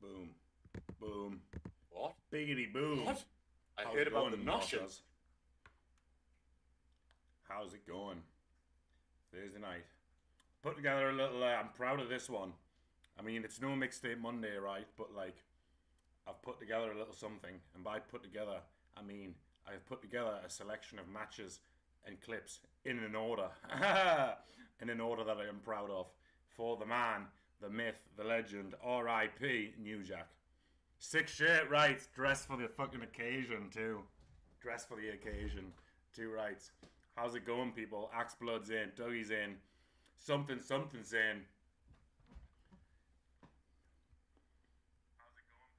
Boom. Boom. What? Biggity boom. What? I How's heard it about the going, noshins. Moshers? How's it going? Thursday night. Put together a little, I'm proud of this one. I mean, it's no mixtape Monday, right? But, like, I've put together a little something. And by put together, I mean I've put together a selection of matches and clips in an order. In an order that I am proud of. For the man, the myth, the legend, R.I.P. New Jack. Sick shit, right? Dressed for the fucking occasion, too. Dressed for the occasion. Two rights. How's it going, people? Axe Blood's in. Dougie's in. Something's in. How's it going,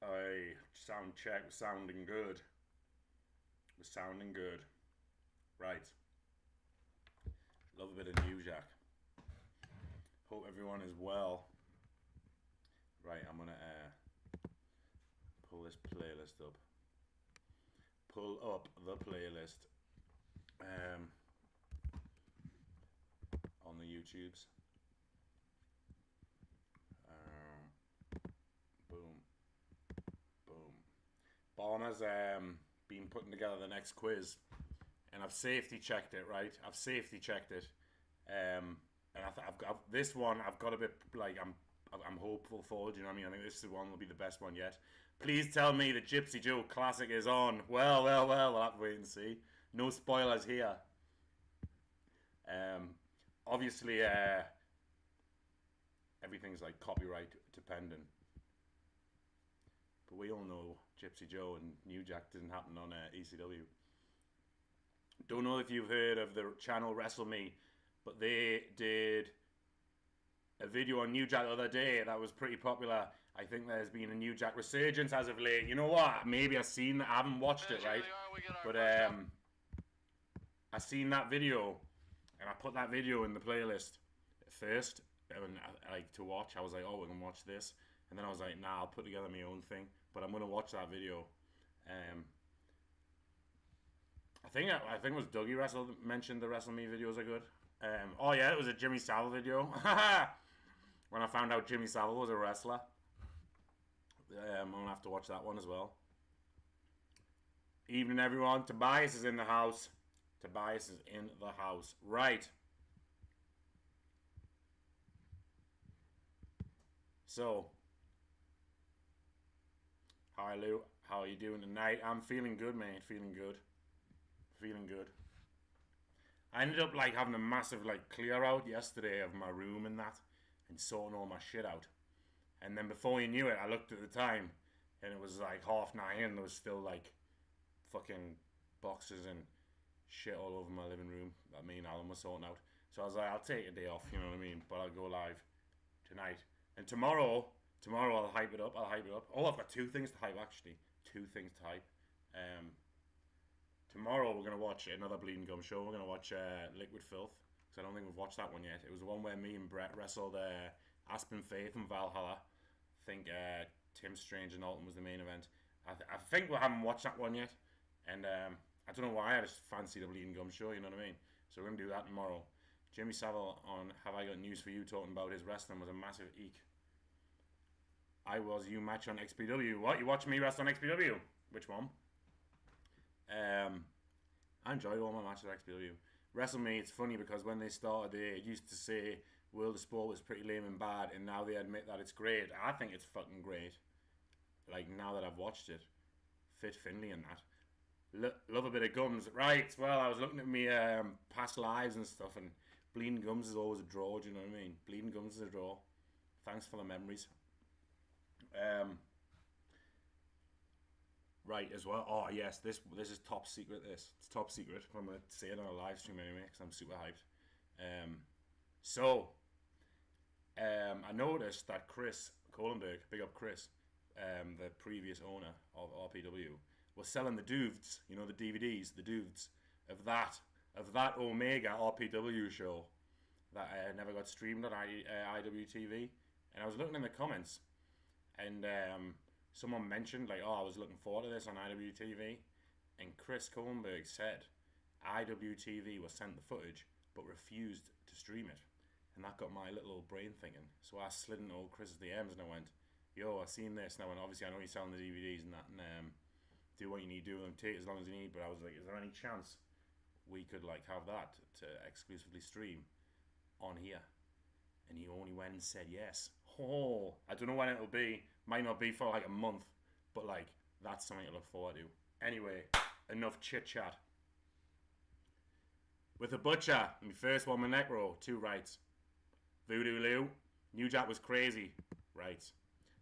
people? Aye, sound check. We're sounding good. We're sounding good. Right. Love a bit of New Jack. Hope everyone is well. Right, I'm gonna pull this playlist up. Pull up the playlist on the YouTubes. Boom, boom. Bonner's been putting together the next quiz, and I've safety checked it. Right, I've safety checked it, and I've got this one. I've got a bit like I'm hopeful for. Do you know what I mean? I think this one will be the best one yet. Please tell me the Gypsy Joe Classic is on. Well, we'll have to wait and see. No spoilers here. Obviously, everything's like copyright dependent. But we all know Gypsy Joe and New Jack didn't happen on ECW. Don't know if you've heard of the channel Wrestle Me, but they did a video on New Jack the other day that was pretty popular. I think there's been a New Jack resurgence as of late. You know what? Maybe I've seen that. I haven't watched it, right? But I seen that video, and I put that video in the playlist at first, and like to watch. I was like, oh, we're gonna watch this, and then I was like, nah, I'll put together my own thing. But I'm gonna watch that video. I think it was Dougie mentioned the Wrestle Me videos are good. Oh yeah, it was a Jimmy Savile video. When I found out Jimmy Savile was a wrestler. I'm gonna have to watch that one as well. Evening, everyone. Tobias is in the house. Tobias is in the house. Right. So, hi Lou. How are you doing tonight? I'm feeling good, mate. Feeling good. Feeling good. I ended up like having a massive like clear out yesterday of my room and that, and sorting all my shit out. And then before you knew it, I looked at the time, and it was like 9:30, and there was still like fucking boxes and shit all over my living room that me and Alan were sorting out. So I was like, I'll take a day off, you know what I mean? But I'll go live tonight. And tomorrow I'll hype it up. Oh, I've got two things to hype actually. Two things to hype. Tomorrow we're gonna watch another Bleeding Gum show. We're gonna watch Liquid Filth, because I don't think we've watched that one yet. It was the one where me and Brett wrestled Aspen Faith and Valhalla. I think Tim Strange and Alton was the main event. I think we haven't watched that one yet, and I don't know why. I just fancy the Bleeding Gum show. You know what I mean? So we're gonna do that tomorrow. Jimmy Savile on Have I Got News for You, talking about his wrestling was a massive eek. I was you match on XPW. What, you watch me wrestle on XPW? Which one? I enjoyed all my matches at XPW. Wrestle Me, it's funny because when they started, they used to say World of Sport was pretty lame and bad, and now they admit that it's great. I think it's fucking great. Like, now that I've watched it. Fit Finley and that. Love a bit of Gums. Right, well, I was looking at me past lives and stuff, and Bleeding Gums is always a draw, do you know what I mean? Bleeding Gums is a draw. Thanks for the memories. Right, as well. Oh yes, this is top secret. It's top secret. I'm gonna say it on a live stream anyway because I'm super hyped. I noticed that Chris Kohlenberg, big up Chris, the previous owner of RPW, was selling the duvds. You know, the DVDs, the duvds of that Omega RPW show that never got streamed on IWTV. And I was looking in the comments, and someone mentioned, like, oh, I was looking forward to this on IWTV, and Chris Kohlenberg said IWTV was sent the footage but refused to stream it. And that got my little old brain thinking. So I slid into old Chris's DMs and I went, yo, I seen this. And I went, obviously I know you're selling the DVDs and that, and do what you need to do with them, take as long as you need. But I was like, is there any chance we could like have that to exclusively stream on here? And he only went and said yes. Oh, I don't know when it'll be. Might not be for like a month, but like that's something to look forward to. Anyway, enough chit chat. With the butcher, my first one, my neck row, 2 rights. Voodoo Lou, New Jack was crazy, right?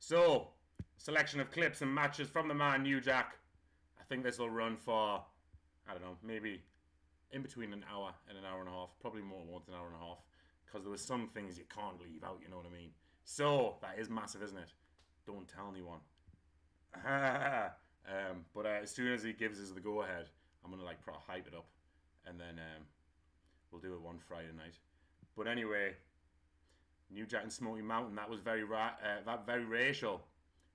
So, selection of clips and matches from the man New Jack. I think this will run for, I don't know, maybe in between an hour and an hour and a half, probably more than an hour and a half, because there were some things you can't leave out, you know what I mean? So, that is massive, isn't it? Don't tell anyone. But as soon as he gives us the go-ahead, I'm going to like hype it up, and then we'll do it one Friday night. But anyway, New Jack and Smoky Mountain, that was very very racial.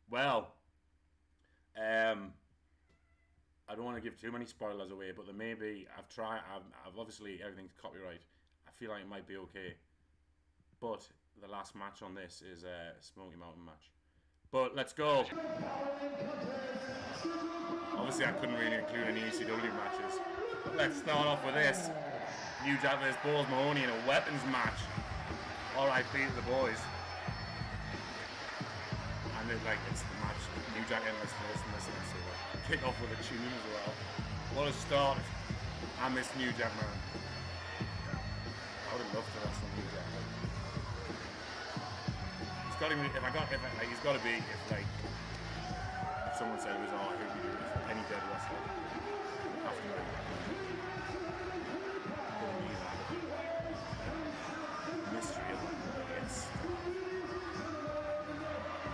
Well, I don't want to give too many spoilers away, but there may be. I've obviously everything's copyright. I feel like it might be okay, but the last match on this is a Smoky Mountain match. But let's go. Obviously, I couldn't really include any ECW matches. But let's start off with this. New Jack vs. Balls Mahoney in a weapons match. R.I.P. to the boys. And it's the match. New Jack endless first and this one, so kick off with a tune as well. What a start. I miss New Jack, man. I would have loved to wrestle New Jack. He's got to be, he's got to be, if someone said it was, oh, who would you do any dead wrestler? After that. Mystery of it. Yes.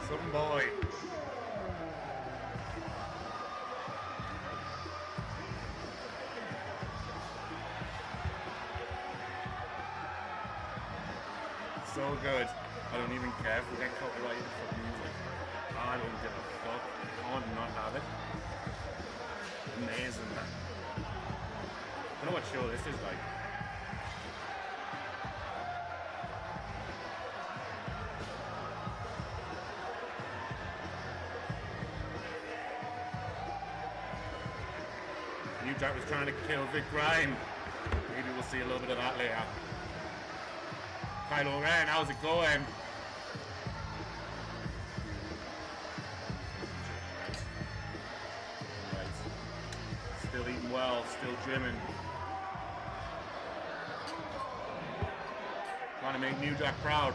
Some boy. So good. I don't even care if we get copyrighted for music. I don't give a fuck. I want to not have it. Amazing. I don't know what show this is like. New Jack was trying to kill Vic Grime. Maybe we'll see a little bit of that later. Kylo Ren, how's it going? Still eating well, still gymming. Trying to make New Jack proud.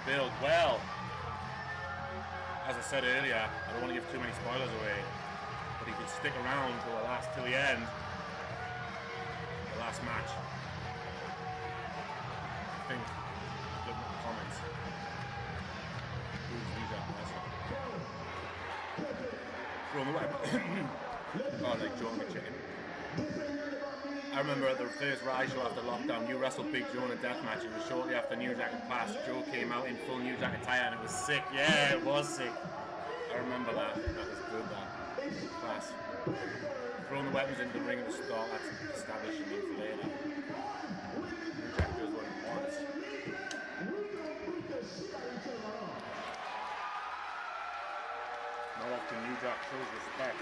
Build well. As I said earlier, I don't want to give too many spoilers away, but he could stick around till the end, the last match. I think, looking at the comments, who's New Jack wrestler? Throw him away. Oh, like Joe and the Chicken. I remember at the first Rise show after lockdown, you wrestled Big Joe in a deathmatch. It was shortly after New Jack had passed. Joe came out in full New Jack attire and it was sick. Yeah, it was sick. I remember that. That was good, that. Class. Throwing the weapons into the ring at the start, that's establishing them for later. New Jack does what he wants. Not often New Jack shows respect.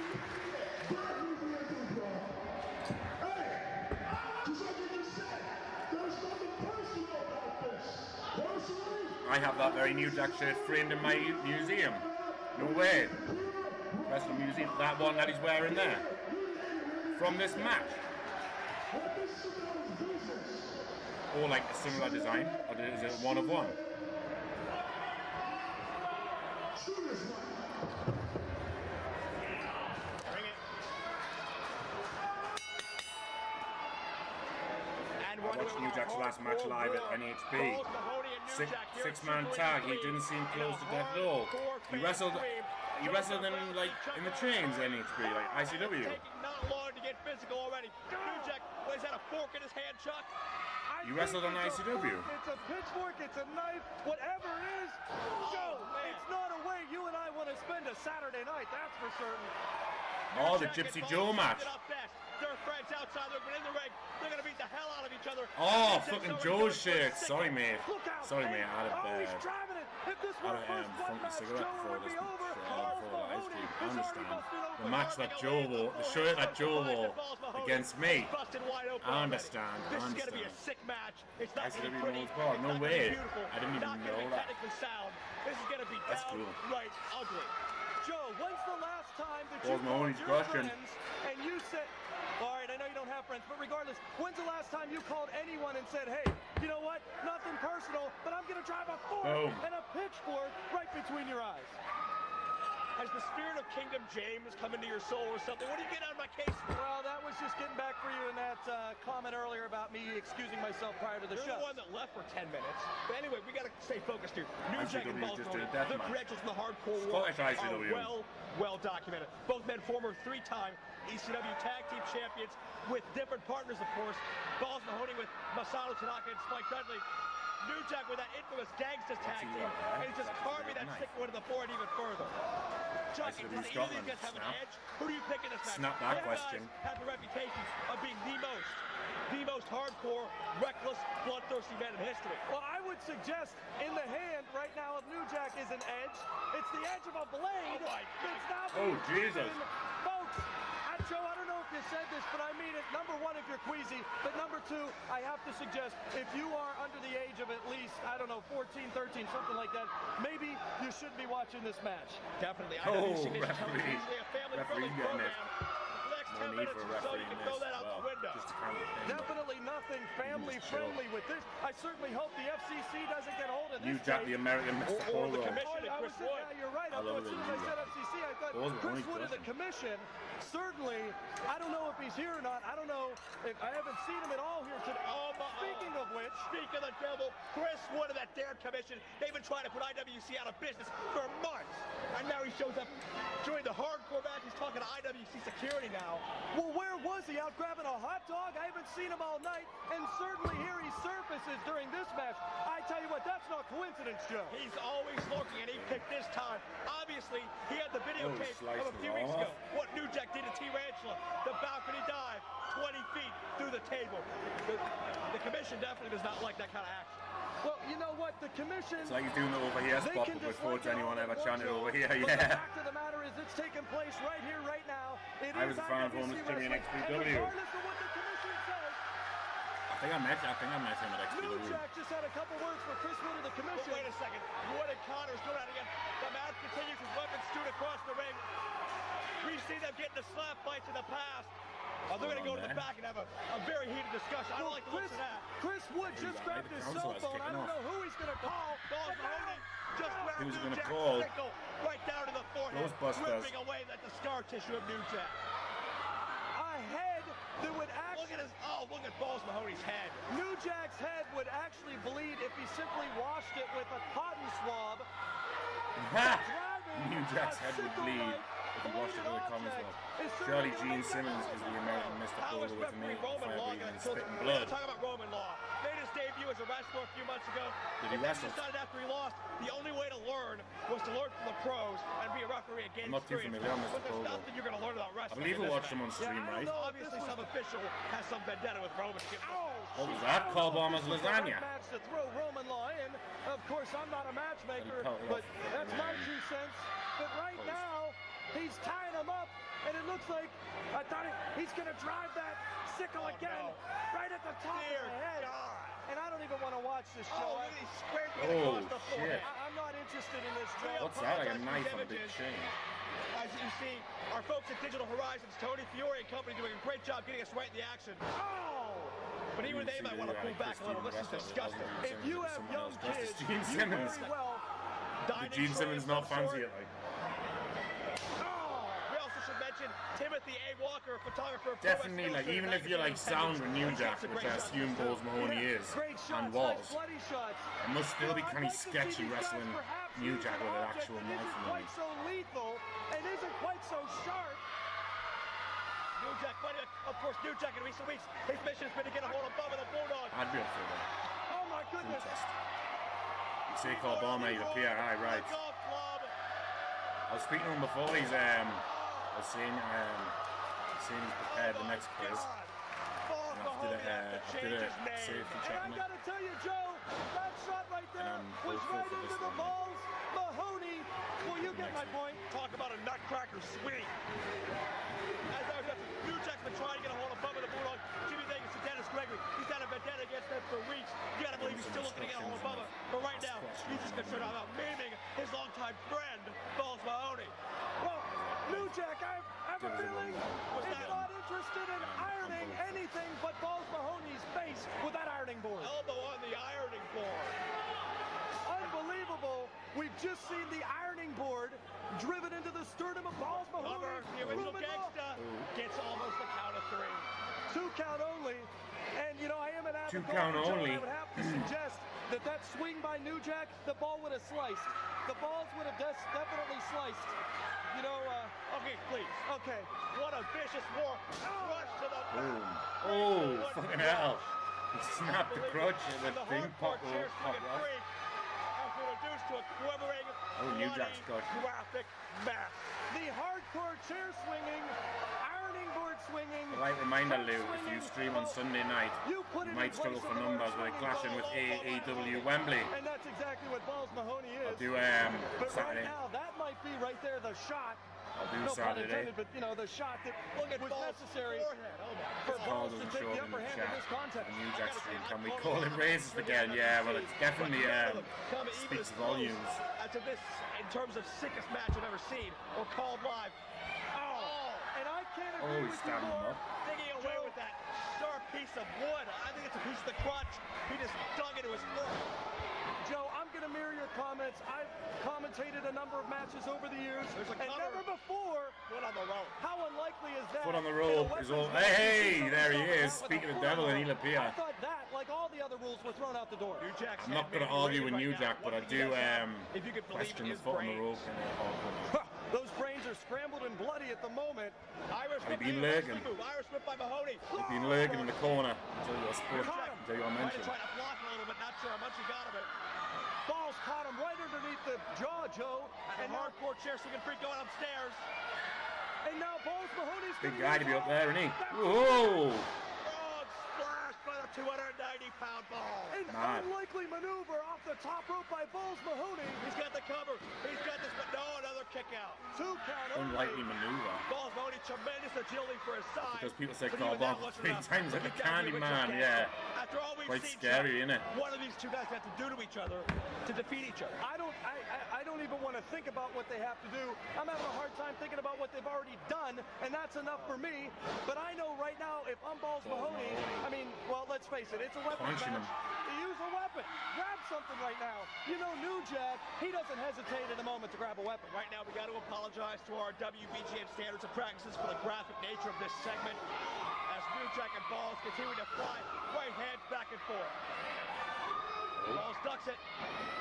I have that very New Jack shirt framed in my museum. No way. Wrestling museum. That one that he's wearing there. From this match. or like a similar design, or is it one of one? I watched New Jack's last match live at NHB. Six-man tag. He didn't seem close to death at all. He wrestled in like in the trains at NHB, like ICW. Not long to get physical already. New Jack has had a fork in his hand, Chuck. You wrestled on ICW. It's a pitchfork, it's a knife, whatever it is. Joe, it's not a way you and I want to spend a Saturday night, that's for certain. Oh, the Gypsy Joe match. Their friends outside, they're in the ring. They're gonna beat the hell out of each other. Oh, fucking Joe's shirt. Sorry, mate. Sorry, mate. I had funky cigarette before this live stream. I understand. The match that Joe wore, the shirt that Joe wore against me. I understand. This is gonna be a sick match. It's not ICW Noel's Bar. No way. I didn't even know that. This is gonna be downright ugly. Joe, when's the last time that Paul you Mahoney's called your question. friends and you said, all right, I know you don't have friends, but regardless, when's the last time you called anyone and said, hey, you know what, nothing personal, but I'm going to drive a fork and a pitchfork right between your eyes? Has the spirit of Kingdom James come into your soul or something? What are you getting out of my case for? Well, that was just getting back for you in that comment earlier about me excusing myself prior to the show. You're the one that left for 10 minutes. But anyway, we got to stay focused here. New Jack and Baltimore, the credentials in the hardcore world are well documented. Both men former 3-time ECW Tag Team Champions with different partners, of course. Balls Mahoney with Masato Tanaka and Spike Dudley. New Jack with that infamous Gangsters Tag Team, and he's just carving that sick one to the board even further. Chuck, either of these guys have an edge. Who do you pick in this match? Snap that question. Have the reputation of being the most hardcore, reckless, bloodthirsty man in history. Well, I would suggest in the hand right now of New Jack is an edge. It's the edge of a blade. Oh, Jesus. Folks, Joe, I don't know if you said this, but I mean it. Number one, if you're queasy, but number two, I have to suggest, if you are under the age of at least, I don't know, 14, 13, something like that, maybe you should be watching this match. Definitely. Referee program. getting it. No need for a referee in this. Just Definitely nothing family-friendly with this. I certainly hope the FCC doesn't get hold of this. New Jack, the American Mr. Or the Polo. commission, Chris Wood. You're right. I thought as soon as I said FCC, I thought Chris Wood of the commission. Certainly, I don't know if he's here or not. I don't know if I haven't seen him at all here today. Speaking of which, speak of the devil, Chris Wood of that damn commission. They've been trying to put IWC out of business for months, and now he shows up during the hardcore match. He's talking to IWC security now. Well, where was he? Out grabbing a hot dog? I haven't seen him all night, and certainly here he surfaces during this match. I tell you what, that's not coincidence, Joe. He's always looking, and he picked this time. Obviously, he had the videotape of a few weeks ago. What New Jack did to T-Rantula, the balcony dive, 20 feet through the table. The commission definitely does not like that kind of action. Well, you know what? The commission... It's like he's doing the over here spot before anyone ever chanted over here, The fact of the matter is it's taking place right here, right now. I was a fan of Homeless Jimmy in XPW. Regardless of what the commission says... I think I met him at XPW. New Jack just had a couple words for Chris Wood of the commission. Wait a second. Wood and Connors going at it again. The match continues with weapons strewn across the ring. We've seen them get into slap fights in the past. They're going to go to the back and have a very heated discussion. I don't like the looks of that. Chris Wood just grabbed his cell phone. I don't know who he's going to call. Balls Mahoney just grabbed Who's New going to Jack's call? sickle right down to the forehead, ripping away the scar tissue of New Jack. A head that would actually... Look at Balls Mahoney's head. New Jack's head would actually bleed if he simply washed it with a cotton swab. New Jack's head would bleed if he washed it with a cotton swab. Surely Gene Simmons is the American Mr. Polo with me, firebreathing and spitting blood. Talk about Roman Law. Made his debut as a wrestler a few months ago. Did he wrestle? He decided after he lost, the only way to learn was to learn from the pros and be a referee against I'm not too familiar with Mr. Polo. There's nothing you're going to learn about I wrestling. believe we watched him on stream, right? Obviously, some official has some vendetta with Roman. What was that? Carl Bomber's lasagna. Match to throw Roman Law in. Of course, I'm not a matchmaker, but that's my 2 cents. But right now, he's tying him up, and it looks like he's going to drive that sickle again right at the top of the head. And I don't even want to watch this show. He's scraping across the floor. I'm not interested in this show. What's that? Like a knife on a big chain. As you see, our folks at Digital Horizons, Tony Fiore and company, doing a great job getting us right in the action. Oh! But even they might want to pull back a little. This is disgusting. If you have young kids, Gene Simmons. Did Gene Simmons not fancy it? Like? We also should mention Timothy A. Walker, a photographer. Definitely, like even if you're like sound with New Jack, which I assume Balls Mahoney is and was, it must still be kind of sketchy wrestling New Jack with an actual knife. Isn't quite so lethal and isn't quite so sharp. New Jack, of course, New Jack in recent weeks, his mission has been to get a hold of Bubba the Bulldog. I'd be up for that. Oh my goodness. You say call Bomber, the PRI, right. I was speaking to him before I was seeing he's prepared the next quiz. After the safety check. And I gotta tell you, Joe, that shot right there was right into the balls. Mahoney, well, you get my point. Talk about a nutcracker sweet. As I was New Jack's been trying to get a hold of Bubba the Bulldog. Jimmy Vegas and Dennis Gregory. He's had a vendetta against them for weeks. You gotta believe he's still looking to get a hold of Bubba. But right now, he's just concerned about maiming his longtime friend, Balls Mahoney. Well, New Jack, I have a feeling he's not interested in ironing anything but Balls Mahoney's face with that ironing board. Elbow on the ironing board. Unbelievable. We've just seen the ironing board driven into the sternum of Balls Mahoney. The original gangsta gets almost a count of 3. 2 count only. And, you know, I am an avid 2 count only. I would have to suggest that swing by New Jack, the ball would have sliced. The balls would have definitely sliced. You know, okay, please. Okay. What a vicious war. Rush to the boom. Oh, fucking hell. He snapped the crutch and the thing popped off. Reduced to a quivering, New Jack's got graphic mess. The hardcore chair swinging, ironing board swinging. A light reminder, Lou, if you stream on Sunday night, you might struggle for numbers with clashing with AEW Wembley. And that's exactly what Balls Mahoney is. I'll do but Saturday. Right now, that might be right there the shot. I'll do no Saturday. Intended, but you know, the shot that was necessary for Balls to take the upper hand in this contest. New Jack stream. Can we call it racist again? Yeah, well, it's definitely speaks volumes. To this, in terms of sickest match I've ever seen or called live. And I can't agree with you more. Digging away with that sharp piece of wood. I think it's a piece of the crutch. He just dug into his foot. Joe, I'm going to mirror your comments. I've commentated a number of matches over the years, and never before. Foot on the rope. How unlikely is that? Foot on the rope is all. Hey, there he is. Speaking of the devil and Elapia. I thought that, like all the other rules, were thrown out the door. I'm not going to argue with New Jack, but I do question the foot on the rope. Those brains are scrambled and bloody at the moment. They've been lurking. Irish whip by Mahoney. They've been lurking in the corner until you're mentioned. Trying to block a little bit, not sure how much he got of it. Balls caught him right underneath the jaw, Joe. And hardcore chair swinging freak going upstairs. And now Balls Mahoney's big guy to be up there, isn't he? Whoa! Frog splash by the 290-pound ball. An unlikely maneuver off the top rope by Balls Mahoney. He's got the cover. He's got this, but no, another kick out. 2 count. Unlikely maneuver. Balls Mahoney, tremendous agility for his size. Because people say call Bomb 3 times like a candy man, yeah. After all we've quite seen, scary, isn't it? What do these two guys have to do to each other to defeat each other? I don't even want to think about what they have to do. I'm having a hard time thinking about what they've already done, and that's enough for me. But I know right now, if I'm Balls Mahoney, I mean, well, let's face it, it's a weapon match. Use a weapon. Grab something right now. You know, New Jack, he doesn't hesitate in a moment to grab a weapon. Right now, we got to apologize to our WBGM standards and practices for the graphic nature of this segment as New Jack and Balls continue to fly right hands back and forth. Balls ducks it.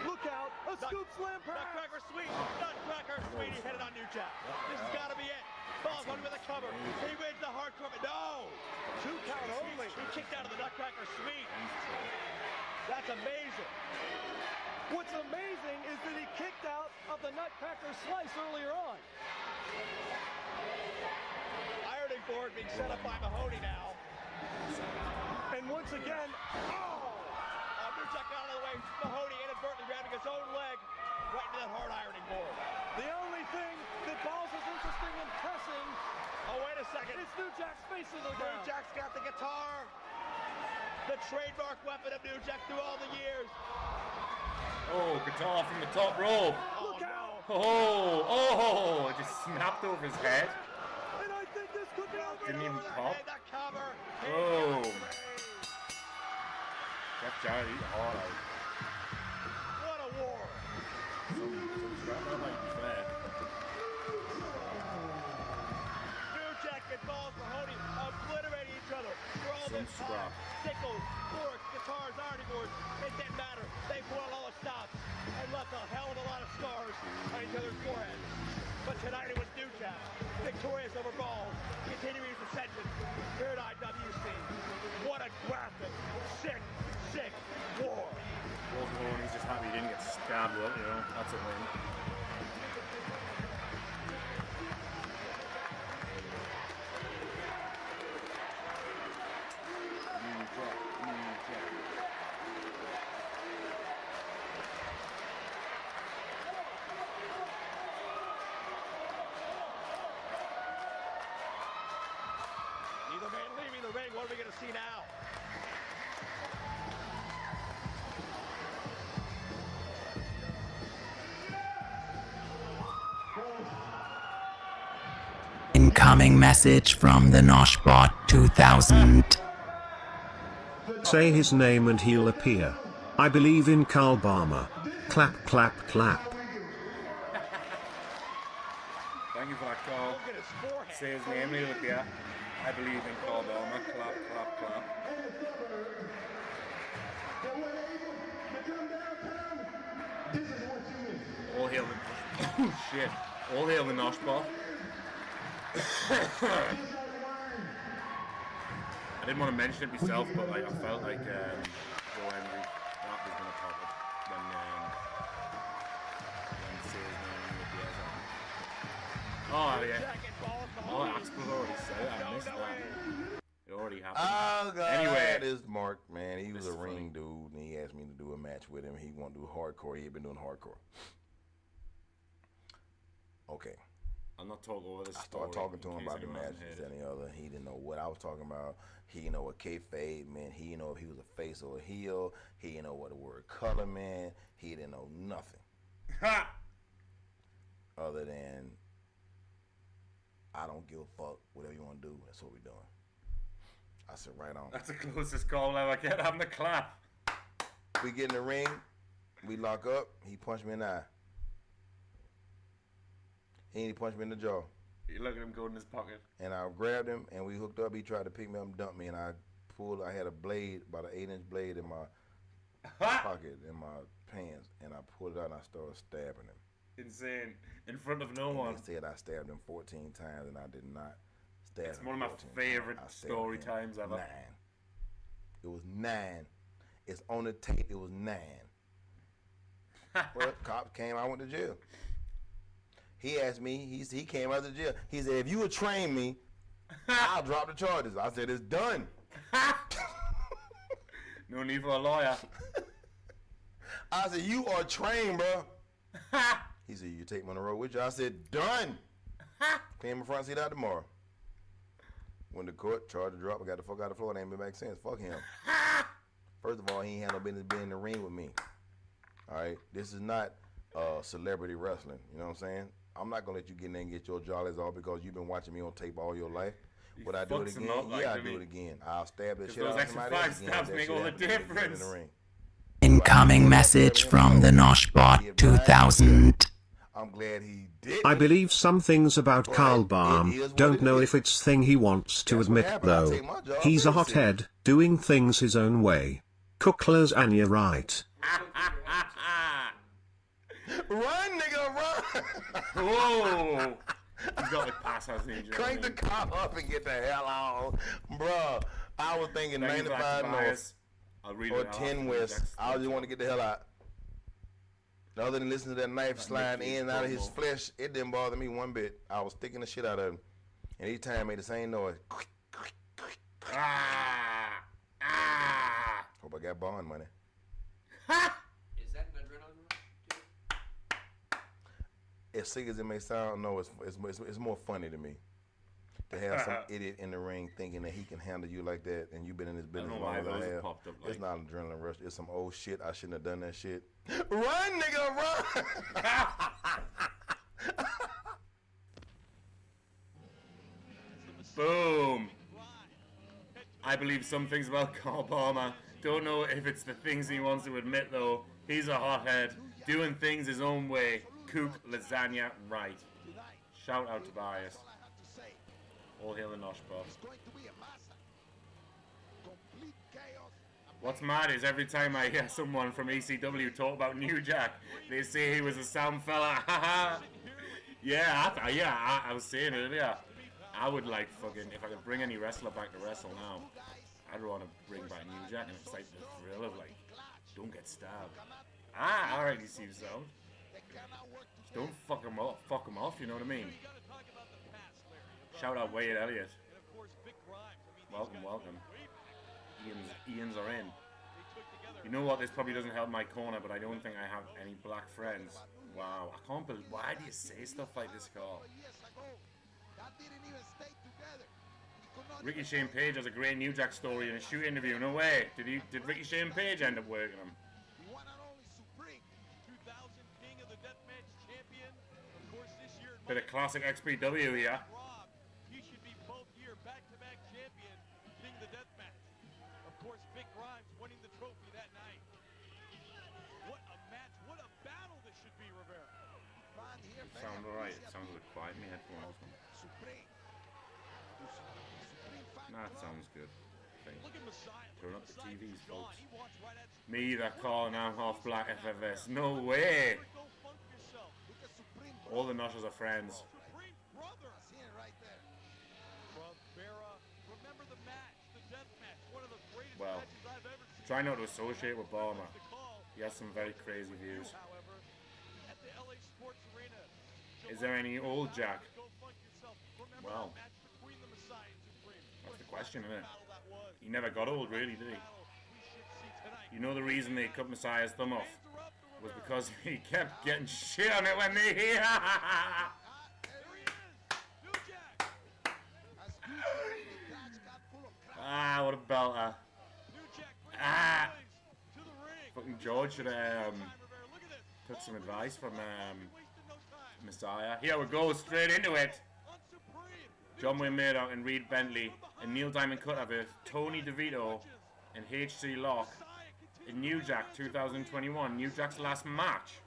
Look out! A scoop slam pass! Nutcracker sweet! Nutcracker sweet! He headed on New Jack. This has got to be it. Balls under the cover. He wins the hardcore. No! 2 count only. He kicked out of the Nutcracker sweet. That's amazing. What's amazing is that he kicked out of the Nutcracker slice earlier on. Ironing board being set up by Mahoney now. And once again, New Jack out of the way. Mahoney inadvertently grabbing his own leg right into that hard ironing board. The only thing that Balls is interested in pressing. Oh, wait a second. It's New Jack's face in the ground. New Jack's got the guitar. The trademark weapon of New Jack through all the years. Oh, guitar from the top rope. Look out. Oh, it just snapped over his head. And I think this could be over. Didn't even pop. The cover. Oh. Jeff Jarrett, he's hard out. What a war! Some scrap, that might be fair. New Jack and Balls Mahoney obliterating each other. For all Some this scrap. Sickles, forks, guitars, ironing boards. It didn't matter. They pulled all the stops and left a hell of a lot of scars on each other's foreheads. But tonight it was New Jack, victorious over Balls, continuing his ascension here at IWC. What a graphic, sick war. Balls Mahoney's just happy he didn't get stabbed with it, you know, that's a win. Neither man leaving the ring. What are we going to see now? Incoming message from the Noshbot 2000. Say his name and he'll appear. I believe in Carl Barmer. Clap, clap, clap. Thank you for that call. Look at his forehead. Say his name, he'll appear. I believe in Carl Barmer. Clap, clap, clap. All hail the... Oh, shit. All hail the Noshbot. I didn't want to mention it myself, but like I felt like Joe Henry, that was going to pop up when say his name appears. Oh yeah. Oh, Axel already said it. I missed that. It already happened. Oh god. Anyway, this is Mark, man. He was this a is ring funny. dude, and he asked me to do a match with him. He wanted to do hardcore. He had been doing hardcore. Okay. I'm not talking over this I story. started talking to him in case about the anyone hasn't matches heard and it. the other. He didn't know what I was talking about. He didn't know what kayfabe meant. He didn't know if he was a face or a heel. He didn't know what the word color meant. He didn't know nothing Ha! other than I don't give a fuck. Whatever you want to do, that's what we're doing. I said, right on. That's the closest call I ever get having a clap. We get in the ring. We lock up. He punched me in the eye. He punched me in the jaw. You look at him go in his pocket. And I grabbed him, and we hooked up. He tried to pick me up and dump me, and I had a blade, about an 8-inch blade in my pocket, in my pants, and I pulled it out, and I started stabbing him. Insane. In front of no And one. They said I stabbed him 14 times, and I did not stab him. It's one of my 14 favorite times. I stabbed story him times ever. 9. It was 9. It's on the tape. It was 9. Well, cops came. I went to jail. He asked me, he came out of jail. He said, if you would train me, I'll drop the charges. I said, it's done. No need for a lawyer. I said, you are trained, bro. He said, you take me on the road with you? I said, done. Came in front seat out tomorrow. Went to court, charged to drop. I got the fuck out of the floor. I ain't been back since. Fuck him. First of all, he ain't had no business being in the ring with me. All right? This is not celebrity wrestling. You know what I'm saying? I'm not going to let you get in there and get your jollies off because you've been watching me on tape all your life. Would I do it again? Yeah, I'll do it again. I'll stab the shit out of somebody else again. Stabs make all the difference. In the ring. Incoming message from the Noshbot 2000. I'm glad he did. I believe some things about Carl Barm. Don't know if it's thing he wants to admit though. He's a hothead, doing things his own way. Cooklers and you're right. Run, nigga, run! Whoa! He's got like pass house ninja. Crank the cop up and get the hell out. Bruh, I was thinking 95 North or 10 West. I just want to get the hell out. Other than listening to that knife sliding in and out of his flesh, it didn't bother me one bit. I was sticking the shit out of him. And each time it made the same noise. Ah! Ah! Hope I got bond money. Is that an adrenaline rush? As sick as it may sound, no, it's more funny to me to have some idiot in the ring thinking that he can handle you like that, and you've been in this business know long why as those I have. popped up It's like- not an adrenaline rush. It's some old shit. I shouldn't have done that shit. Run, nigga, run! Boom! I believe some things about Carl Palmer. Don't know if it's the things he wants to admit though. He's a hothead, doing things his own way. Cook lasagna right. Shout out to Tobias. All hail the Noshbot. What's mad is every time I hear someone from ECW talk about New Jack, they say he was a sound fella. I was saying earlier, I would like fucking, if I could bring any wrestler back to wrestle now, I'd want to bring back New Jack, and it's like the thrill of like, don't get stabbed. I already see sound. Just don't fuck him off, you know what I mean? Shout out Wade Elliott. Welcome. Ian's are in. You know what, this probably doesn't help my corner, but I don't think I have any black friends. Wow, I can't believe, why do you say stuff like this, Carl? Ricky Shane Page has a great New Jack story in a shoot interview. No way. Did Ricky Shane Page end up working him? Bit of classic XPW here. He should be both year back-to-back champion, King of the Deathmatch. Of course, Big Grimes winning the trophy that night. What a match! What a battle this should be, Rivera. It sounds alright. It sounds like quiet in my headphones. Nah, it sounds good. Turn up the TVs, folks. Me either, Carl, and I'm half black FFS. No way! All the Noshers are friends. Well, try not to associate with Balmer. He has some very crazy views. Is there any old Jack? Well, that's the question, isn't it? He never got old, really, did he? You know the reason they cut Messiah's thumb off was because he kept getting shit on it when they... What a belter. Fucking George should have took some advice from Messiah. Here we go, straight into it. John Wayne Murdoch and Reed Bentley and Neil Diamond Cutter versus Tony DeVito and H.C. Locke in New Jack 2021. New Jack's last match.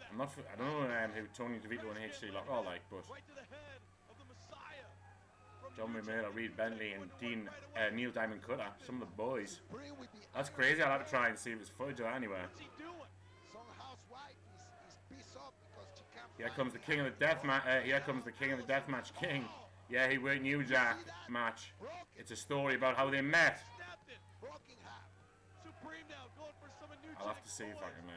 I don't know who Tony DeVito and H.C. Locke are like, but John Wayne Murdoch, Reed Bentley and Neil Diamond Cutter, some of the boys. That's crazy. I'll have to try and see if there's footage of that anywhere. Here comes the King of the Deathmatch. Here comes the King of the Deathmatch King. Yeah, he worked New Jack match. It's a story about how they met. I'll have to see if I can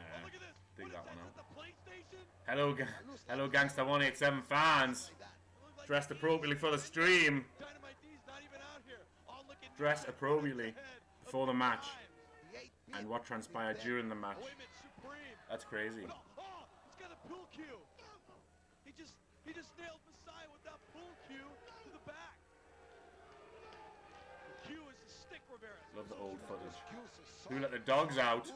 dig that one out. Hello, Gangsta 187 fans. Dressed appropriately for the stream. Dressed appropriately before the match. And what transpired during the match. That's crazy. He just nailed Messiah with that pull cue to the back. The cue is the stick, Rivera. Love the old footage. Who let the dogs out?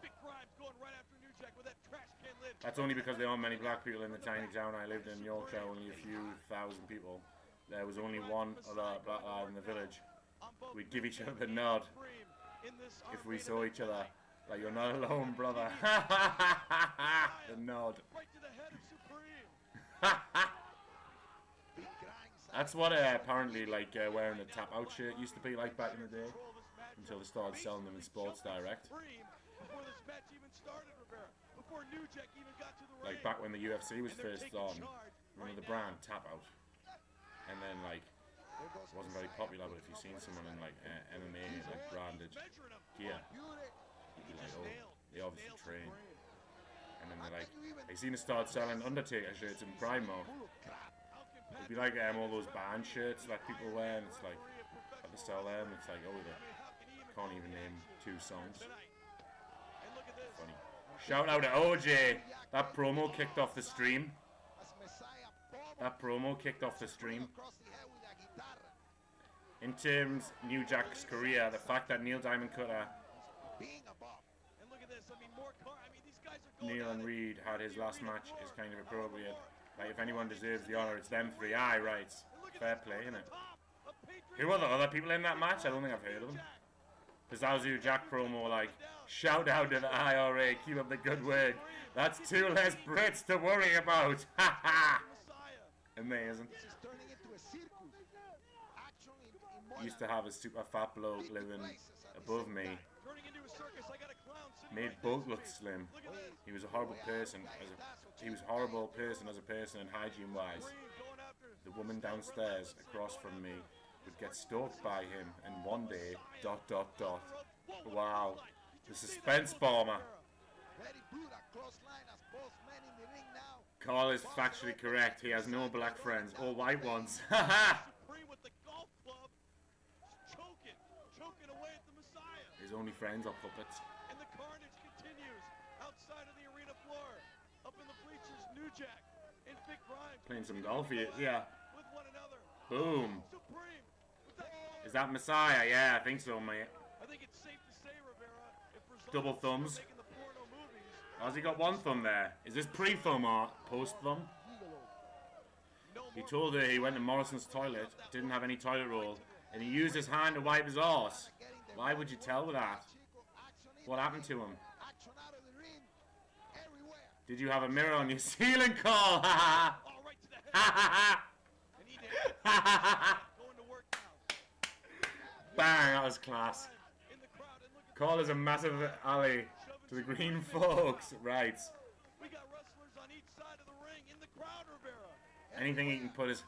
Big Grimes going right after New Jack with that trash can lid. That's only because there aren't many black people in the tiny town I lived in, Yorkshire. Only a few thousand people. There was only one other black lad in the village. We'd give each other the nod if we saw each other. Like, you're not alone, brother. The nod. Right to the head of Supreme. That's what apparently like wearing a tap out shirt used to be like back in the day, until they started selling them in Sports Direct. Like back when the UFC was first on, remember the brand Tap Out, and then like it wasn't very popular, but if you've seen someone in like MMA like branded gear, you'd be like, oh, they obviously train. And then they're like, they seem to start selling Undertaker shirts in Prime mode. It'd be like all those band shirts that people wear, and it's like, how to sell them, it's like, oh, they can't even name 2 songs. Funny. Shout out to OJ. That promo kicked off the stream. In terms of New Jack's career, the fact that Neil Diamond Cutter, Neil and Reed had his last match is kind of appropriate. Like, if anyone deserves the honor, it's them 3. Aye, right. Fair play, innit? Who are the other people in that match? I don't think I've heard of them. Pizzazzu Jack promo like, shout out to the IRA, keep up the good work. That's 2 less Brits to worry about. Ha ha! Amazing. Used to have a super fat bloke living above me. Made both look slim. He was a horrible person. As a person and hygiene wise. The woman downstairs across from me would get stalked by him, and one day, ... Wow. The suspense bomber. Carl is factually correct. He has no black friends or white ones. Haha! His only friends are puppets. And the carnage continues outside of the arena floor. Up in the bleachers, New Jack and Big Grimes Playing some golf here. Yeah. with one another. Boom. Supreme. Is that Messiah? Yeah, I think so, mate. I think it's safe to say, Rivera, if results Double thumbs. making the porno movies, Has he got one thumb there? Is this pre-thumb or post-thumb? He told her he went to Morrison's toilet, didn't have any toilet roll, and he used his hand to wipe his arse. Why would you tell her that? What happened to him? Did you have a mirror on your ceiling, Carl? Ha all right to the head. And he did. ha! Going to work now. Bang, that was class. In the crowd, and look at Carl is a massive ally to the green folks. Right. we got wrestlers on each side of the ring in the crowd, Rivera. Anything he can put his...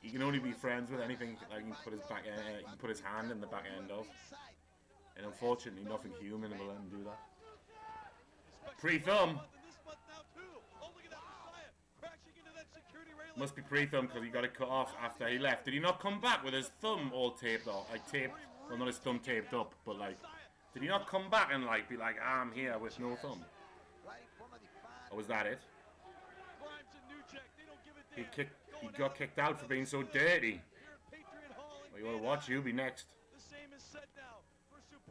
He can only be friends with anything like he can put his back end, he can put his hand in the back end of. And unfortunately, nothing human will let him do that. Pre-thumb. Must be pre-thumb because he got it cut off after he left. Did he not come back with his thumb all taped off? Like taped, well not his thumb taped up, but like, did he not come back and like be like, ah, I'm here with no thumb? Or was that it? He got kicked out for being so dirty. Well, you want to watch? You'll be next.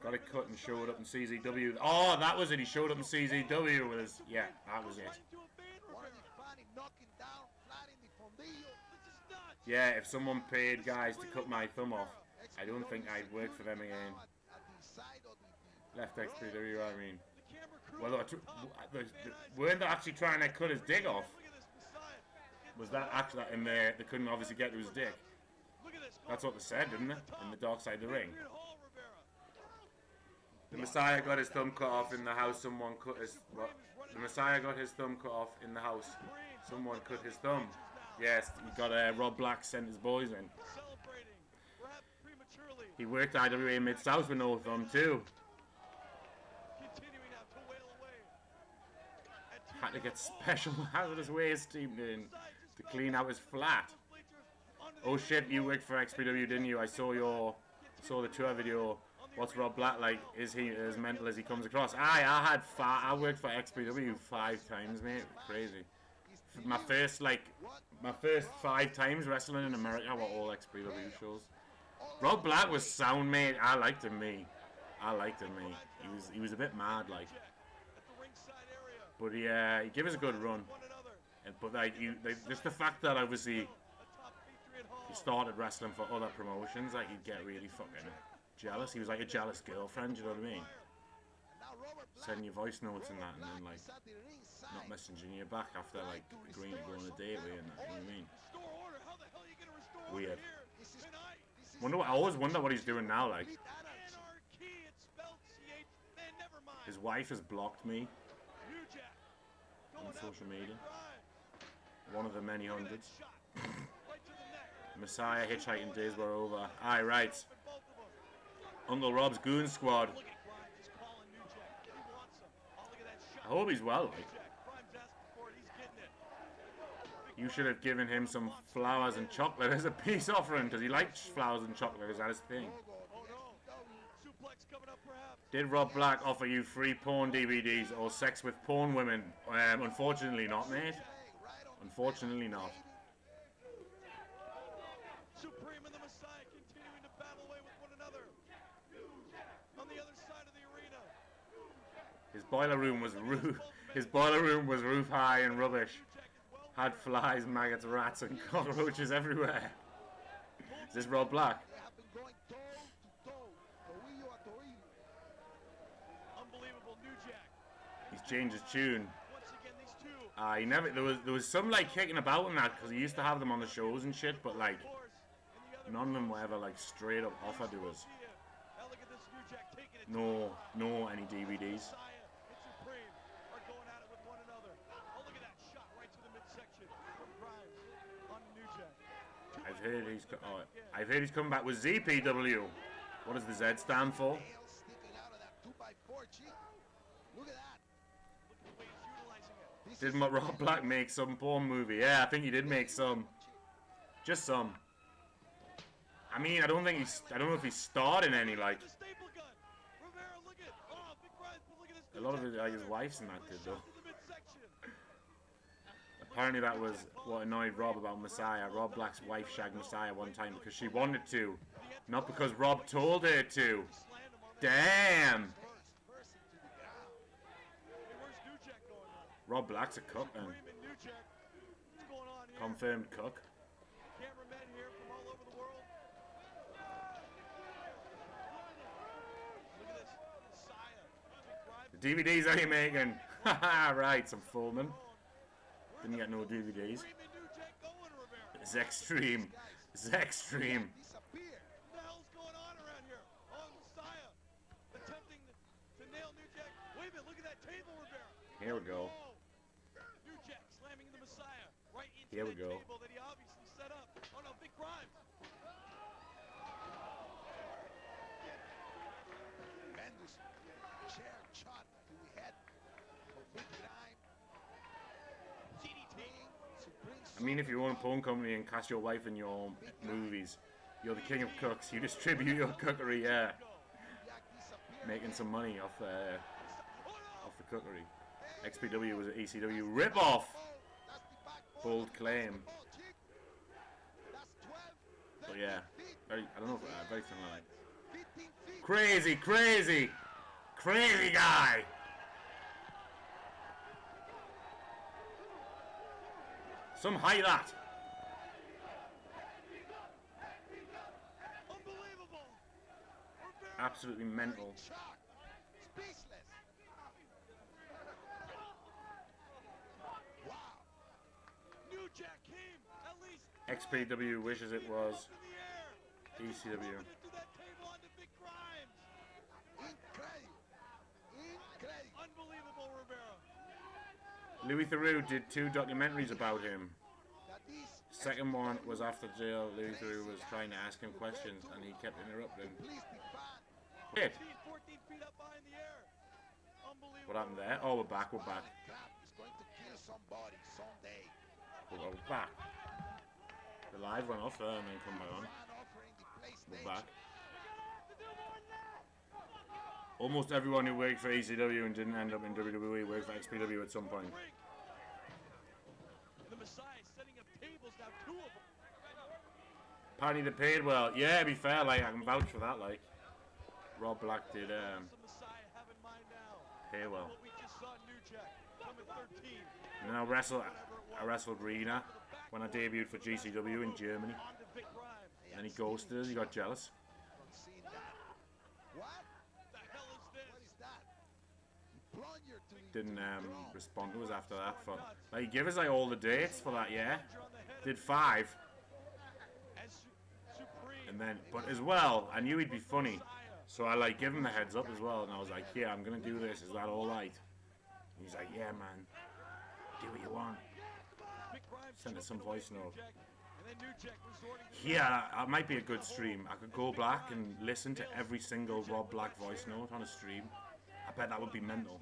Got it cut and showed up in CZW. Oh, that was it. He showed up in CZW with his... Yeah, that was it. Yeah, if someone paid guys to cut my thumb off, I don't think I'd work for them again. Left XPW, I mean. Well, weren't they actually trying to cut his dick off? Was that actually in there? They couldn't obviously get to his dick. That's what they said, didn't they? In the dark side of the ring. The Messiah got his thumb cut off in the house. Someone cut his... What? The Messiah got his thumb cut off in the house. Someone cut his thumb. Yes, he got Rob Black sent his boys in. He worked IWA Mid-South with no thumb too. Had to get special hazardous waste team in to clean out his flat. Oh shit, you worked for XPW, didn't you? I saw the tour video. What's Rob Black like? Is he as mental as he comes across? I worked for XPW 5 times, mate. Crazy. My first 5 times wrestling in America were all XPW shows. Rob Black was sound, mate. I liked him. He was a bit mad, like. But he gave us a good run. But like, just the fact that obviously he started wrestling for other promotions, like you'd get really fucking jealous. He was like a jealous girlfriend, you know what I mean? Sending you voice notes and that, and then like not messaging you back after like agreeing to go on a date with you and that, you know what I mean? Weird. I always wonder what he's doing now, like. His wife has blocked me on social media. One of the many hundreds. Messiah hitchhiking days were over. Aye, right. Uncle Rob's Goon Squad. I hope he's well, like. You should have given him some flowers and chocolate as a peace offering, because he liked flowers and chocolate, is that his thing? Did Rob Black offer you free porn DVDs or sex with porn women? Unfortunately not, mate. Unfortunately not. Supreme and the Messiah continuing to battle away with one another. On the other side of the arena. His boiler room was roof high and rubbish. Had flies, maggots, rats and cockroaches everywhere. Is this Rob Black? changed his tune. He never. There was some like kicking about in that because he used to have them on the shows and shit, but like none of them were ever like straight up offered to us. No, any DVDs. I've heard he's coming back with ZPW. What does the Z stand for? Didn't Rob Black make some porn movie? Yeah, I think he did make some. Just some. I mean, I don't know if he starred in any, like. A lot of it, like, his wife's in that did, though. Apparently that was what annoyed Rob about Messiah. Rob Black's wife shagged Messiah one time because she wanted to. Not because Rob told her to. Damn! Rob Black's a cook, then. Confirmed cook. The DVDs are you making? Haha, right, some Fullman. Didn't get no DVDs. It's extreme. It's extreme. Here we go. Here we go. I mean, if you own a porn company and cast your wife in your movies, you're the king of cooks. You distribute your cookery, yeah. Making some money off the cookery. XPW was an ECW rip-off. Bold claim. But yeah, I don't know, very similar. Like. Crazy guy. Some high that. Absolutely mental. XPW wishes it was ECW. Louis Theroux did 2 documentaries about him. Second one was after jail. Louis Theroux was trying to ask him questions and he kept interrupting. Shit. What happened there? Oh, we're back. We're back. The live went off there and then come back on. We're back. Almost everyone who worked for ECW and didn't end up in WWE worked for XPW at some point. Apparently they paid well. Yeah, to be fair, like I can vouch for that. Like Rob Black did pay well. And then I wrestled Rena when I debuted for GCW in Germany. And then he ghosted us. He got jealous. Didn't respond to us after that. For like, he gave us like all the dates for that year. Did 5. And then, but as well, I knew he'd be funny, so I like give him the heads up as well. And I was like, yeah, I'm gonna do this. Is that all right? And he's like, yeah, man. Do what you want. Send us some voice note. Yeah, that might be a good stream. I could go back and listen to every single Rob Black voice note on a stream. I bet that would be mental.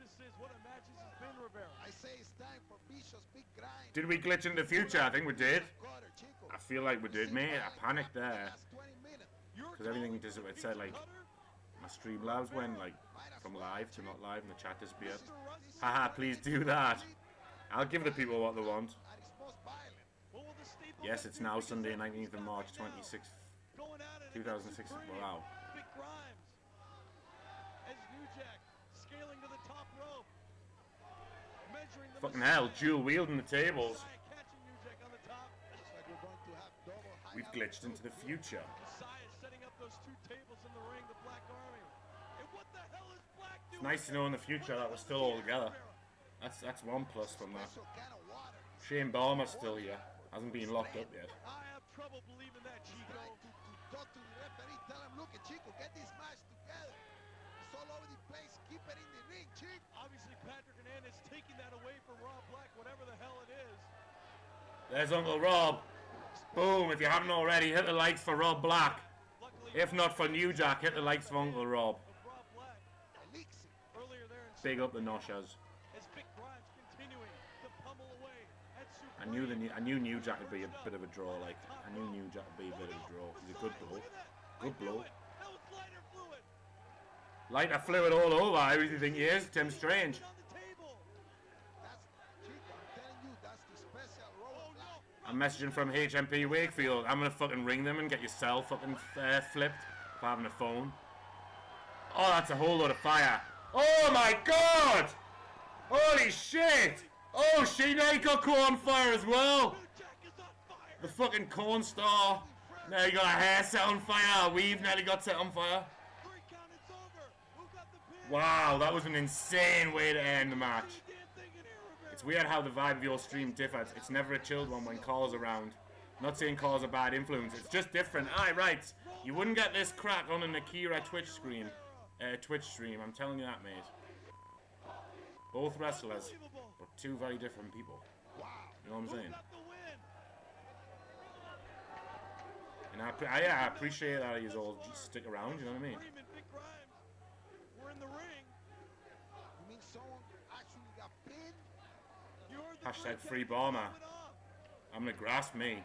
Did we glitch in the future? I think we did. I feel like we did, mate. I panicked there. Because everything just, it said like, my Streamlabs went like, from live to not live and the chat disappeared. Haha, please do that. I'll give the people what they want. Yes, it's now Sunday, 19th of March, 2006. Wow. Fucking hell, dual wielding the tables. We've glitched into the future. It's nice to know in the future that we're still all together. That's one plus from that. Shane Balmer's still here. Hasn't been locked up yet. I have trouble believing that, Chico. Talk to the referee, tell him, look at Chico, get this match together. It's all over the place. Keep it in the ring, Chico. Obviously, Patrick Hernandez taking that away from Rob Black, whatever the hell it is. There's Uncle Rob. Boom, if you haven't already, hit the likes for Rob Black. If not for New Jack, hit the likes for Uncle Rob. Big up the Noshas. I knew New Jack would be a bit of a draw. Like I knew New Jack would be a bit of a draw. He's a good blow. Good blow. Lighter fluid all over. Everything he is. Tim Strange. I'm messaging from HMP Wakefield. I'm gonna fucking ring them and get yourself fucking flipped for having a phone. Oh, that's a whole lot of fire. Oh my god! Holy shit! Oh shit, now he got caught on fire as well! The fucking corn star. Now you got a hair set on fire. We've nearly got set on fire. Wow, that was an insane way to end the match. It's weird how the vibe of your stream differs. It's never a chilled one when Carl's around. Not saying Carl's a bad influence, it's just different. Aye, right. You wouldn't get this crack on an Akira Twitch stream. I'm telling you that, mate. Both wrestlers, but two very different people. You know what I'm saying? And I appreciate that he's all just stick around, you know what I mean? Hashtag free Balmer. I'm gonna grasp me.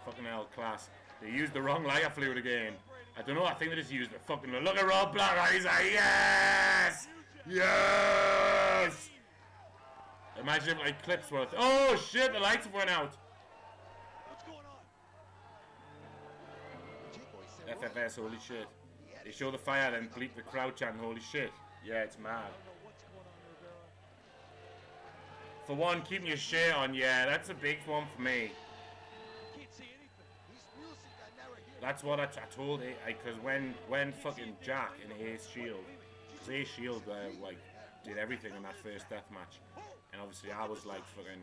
Fucking hell, class. They used the wrong lighter fluid again. I don't know, I think they just used the fucking... Look at Rob Black, he's like, yes! Yes! Imagine if like clips were... Oh shit, the lights went out! FFS, holy shit. They show the fire, then bleep the crowd chant, holy shit. Yeah, it's mad. For one, keeping your shirt on, yeah, that's a big one for me. That's what I told it, because when fucking Jack in Ace Shield, because Ace Shield like did everything in that first death match, and obviously I was like fucking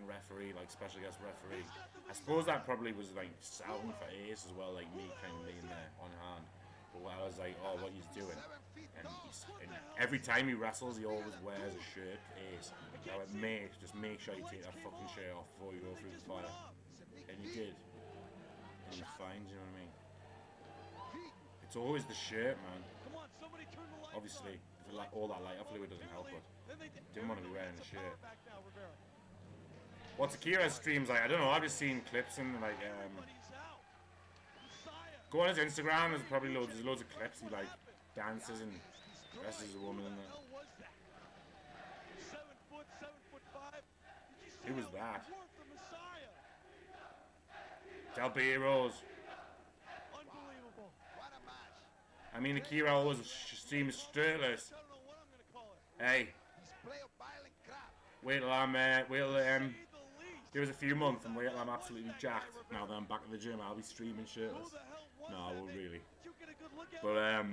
referee, like special guest referee. I suppose that probably was like sound for Ace as well, like me kind of being there on hand. But I was like, oh, what he's doing? And every time he wrestles, he always wears a shirt, Ace. So I went, just make sure you take that fucking shirt off before you go through the fire. And he did. And he was fine, you know what I mean? It's always the shirt, man. Obviously, all that lighter fluid doesn't help, but didn't want to be wearing a shirt. What's Akira's streams like? I don't know, I've just seen clips and like, go on his Instagram, there's probably loads of clips. He like dances and dresses as a woman in there. Who was that? Del Heroes. I mean, Akira always seems straightless. Hey. Wait till I'm, give us a few months and wait till I'm absolutely jacked. Now that I'm back at the gym, I'll be streaming shirtless. No, I won't really. But,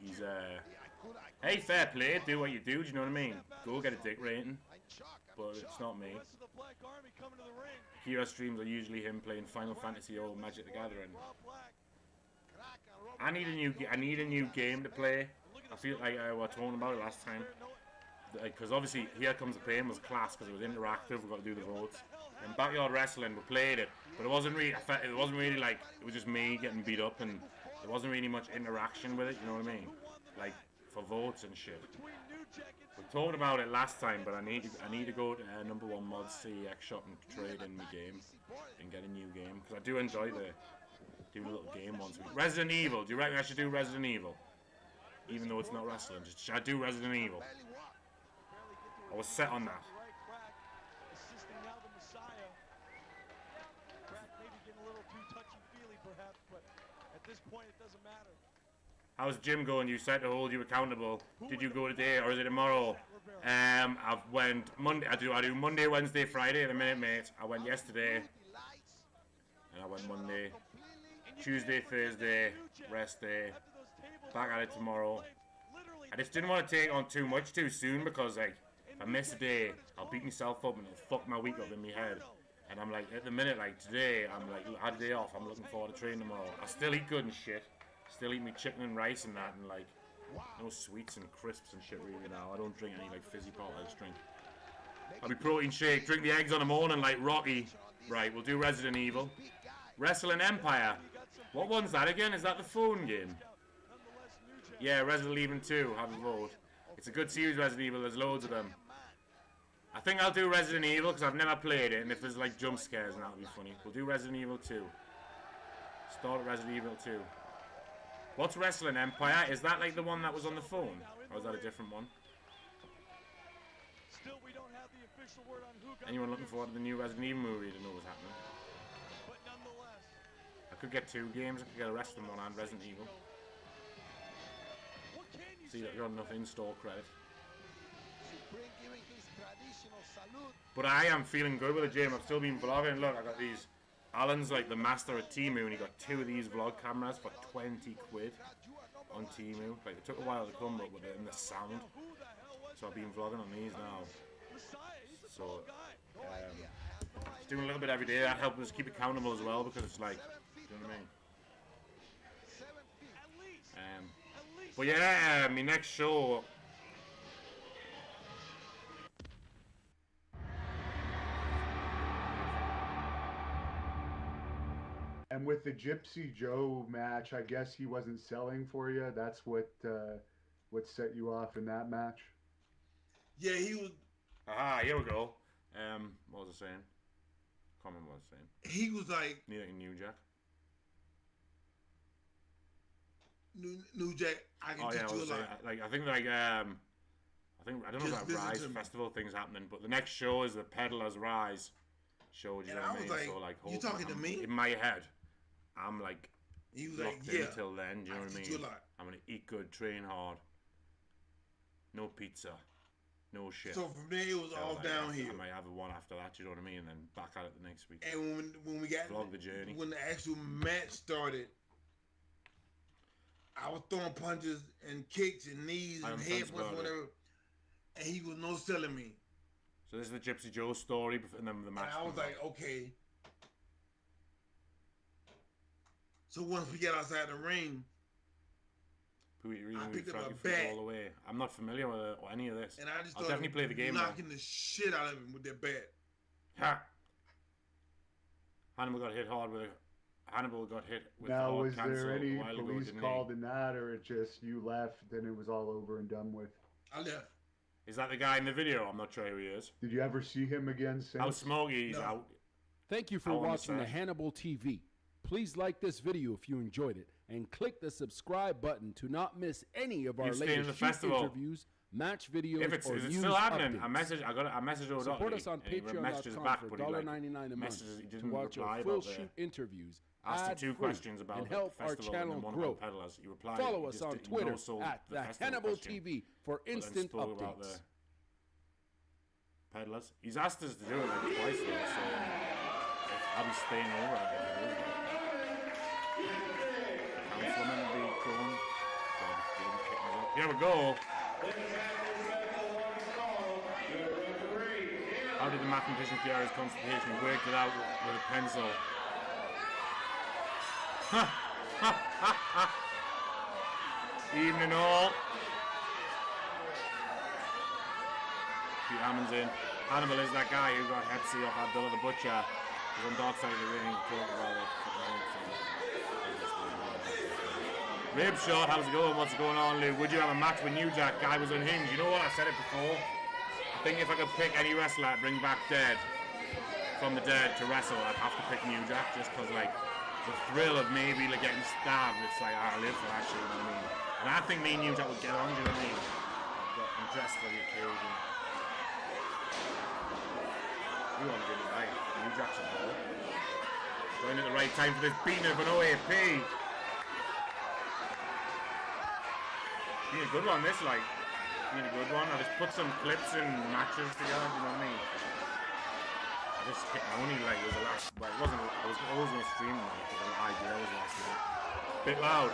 he's, hey, fair play, do what you do you know what I mean? Go get a dick rating. But it's not me. Akira streams are usually him playing Final Fantasy or Magic the Gathering. I need a new game to play. I feel like we were talking about it last time. Because obviously, Here Comes the Pain was class because it was interactive. We got to do the votes. And Backyard Wrestling, we played it, but it wasn't really like it was just me getting beat up, and there wasn't really much interaction with it. You know what I mean? Like for votes and shit. We talked about it last time, but I need to go to number 1 mod CEX shop and trade in my game and get a new game because I do enjoy do a little game once a week. Resident Evil. Do you reckon I should do Resident Evil? Even though it's not wrestling, should I do Resident Evil? I was set on that. How's the gym going? You said to hold you accountable. Did you go today or is it tomorrow? I've went Monday. I do Monday, Wednesday, Friday at the minute, mate. I went yesterday, and I went Monday, Tuesday, Thursday, rest day. Back at it tomorrow. I just didn't want to take on too much too soon because, like, if I miss a day, I'll beat myself up and it'll fuck my week up in my head. And I'm like, at the minute, like today, I'm like, I had a day off. I'm looking forward to training tomorrow. I still eat good and shit. Still eat me chicken and rice and that, and like, no sweets and crisps and shit really now. I don't drink any like fizzy pop. I just drink. I'll be protein shake. Drink the eggs on the morning like Rocky. Right, we'll do Resident Evil. Wrestling Empire. What one's that again? Is that the phone game? Yeah, Resident Evil 2. Have a vote. It's a good series, Resident Evil. There's loads of them. I think I'll do Resident Evil because I've never played it, and if there's like jump scares, and that'll be funny. We'll do Resident Evil 2. Start at Resident Evil 2. What's Wrestling Empire? Is that like the one that was on the phone? Or is that a different one? Anyone looking forward to the new Resident Evil movie to know what's happening? I could get 2 games. I could get a Wrestling one and Resident Evil. See that got enough in-store credit. But I am feeling good with the gym. I've still been vlogging. Look, I got these. Alan's like the master at Temu, and he got 2 of these vlog cameras for 20 quid on Temu. Like, it took a while to come up with it and the sound. So I've been vlogging on these now. So, just doing a little bit every day. That helps us keep accountable as well, because it's like, you know what I mean? But yeah, my next show. And with the Gypsy Joe match, I guess he wasn't selling for you. That's what set you off in that match. Yeah, he was. Ah, here we go. What was I saying? Can't remember what I was saying. He was like. Neither New Jack. New Jack. I can teach you a lot. Like I don't know if that Rise Festival thing's happening, but the next show is the Peddlers Rise show. Do you know what I mean? Like, so like, you talking to me? In my head, I'm like, locked in yeah. till then. Do you know what I mean? I'm gonna eat good, train hard. No pizza, no shit. So from there it was all downhill. I might have one after that. Do you know what I mean? And then back at it the next week. And when we got vlog the journey, when the actual match started, I was throwing punches and kicks and knees and headbutts, whatever, and he was no selling me. So this is the Gypsy Joe story, and then the match. And I was like, okay. So once we get outside the ring, I picked up a bat all the way. I'm not familiar with it or any of this. And I just I'll definitely play the game. Knocking the shit out of him with that bat. Ha! Hannibal got hit hard with a. Hannibal got hit with now, hard was there any police ago, called in that, or it just you left and it was all over and done with? I left. Is that the guy in the video? I'm not sure who he is. Did you ever see him again since? How Smokey? He's out. Thank you for watching the Hannibal TV. Please like this video if you enjoyed it, and click the subscribe button to not miss any of our latest interviews, match videos, if it's, or is it news still happening? updates. I got a message. Support us on Patreon.com for $1.99 a month to watch our full shoot interviews. Asked him 2 questions about and help our channel grow. Follow us on Twitter at the Hannibal TV for instant updates. Peddlers. He's asked us to do it like twice though, so I'll be staying over if it is. Councilman will be going. So here we go. How did the mathematician cure his constipation? He worked it out with a pencil. Evening all. Pete Hammond's in. Hannibal is that guy who got Hep C off Abdullah the Butcher. He's on dark side of the ring. Rib shot, how's it going? What's going on, Lou? Would you have a match with New Jack? Guy was unhinged. You know what? I said it before. I think if I could pick any wrestler, bring back Dead from the dead to wrestle, I'd have to pick New Jack just because, like, the thrill of maybe like getting stabbed, it's like, I live for that shit, you know what I mean? And I think me and New Jack would get on, do you know what I mean? I'm dressed for the occasion. You want to get it right. New Jack's a ball. Going at the right time for this beating of an OAP. Being a good one, this, like. Being a good one. I just put some clips and matches together, do you know what I mean? I only like was the last, but it wasn't. I was always gonna stream like the idea was last night. Bit loud.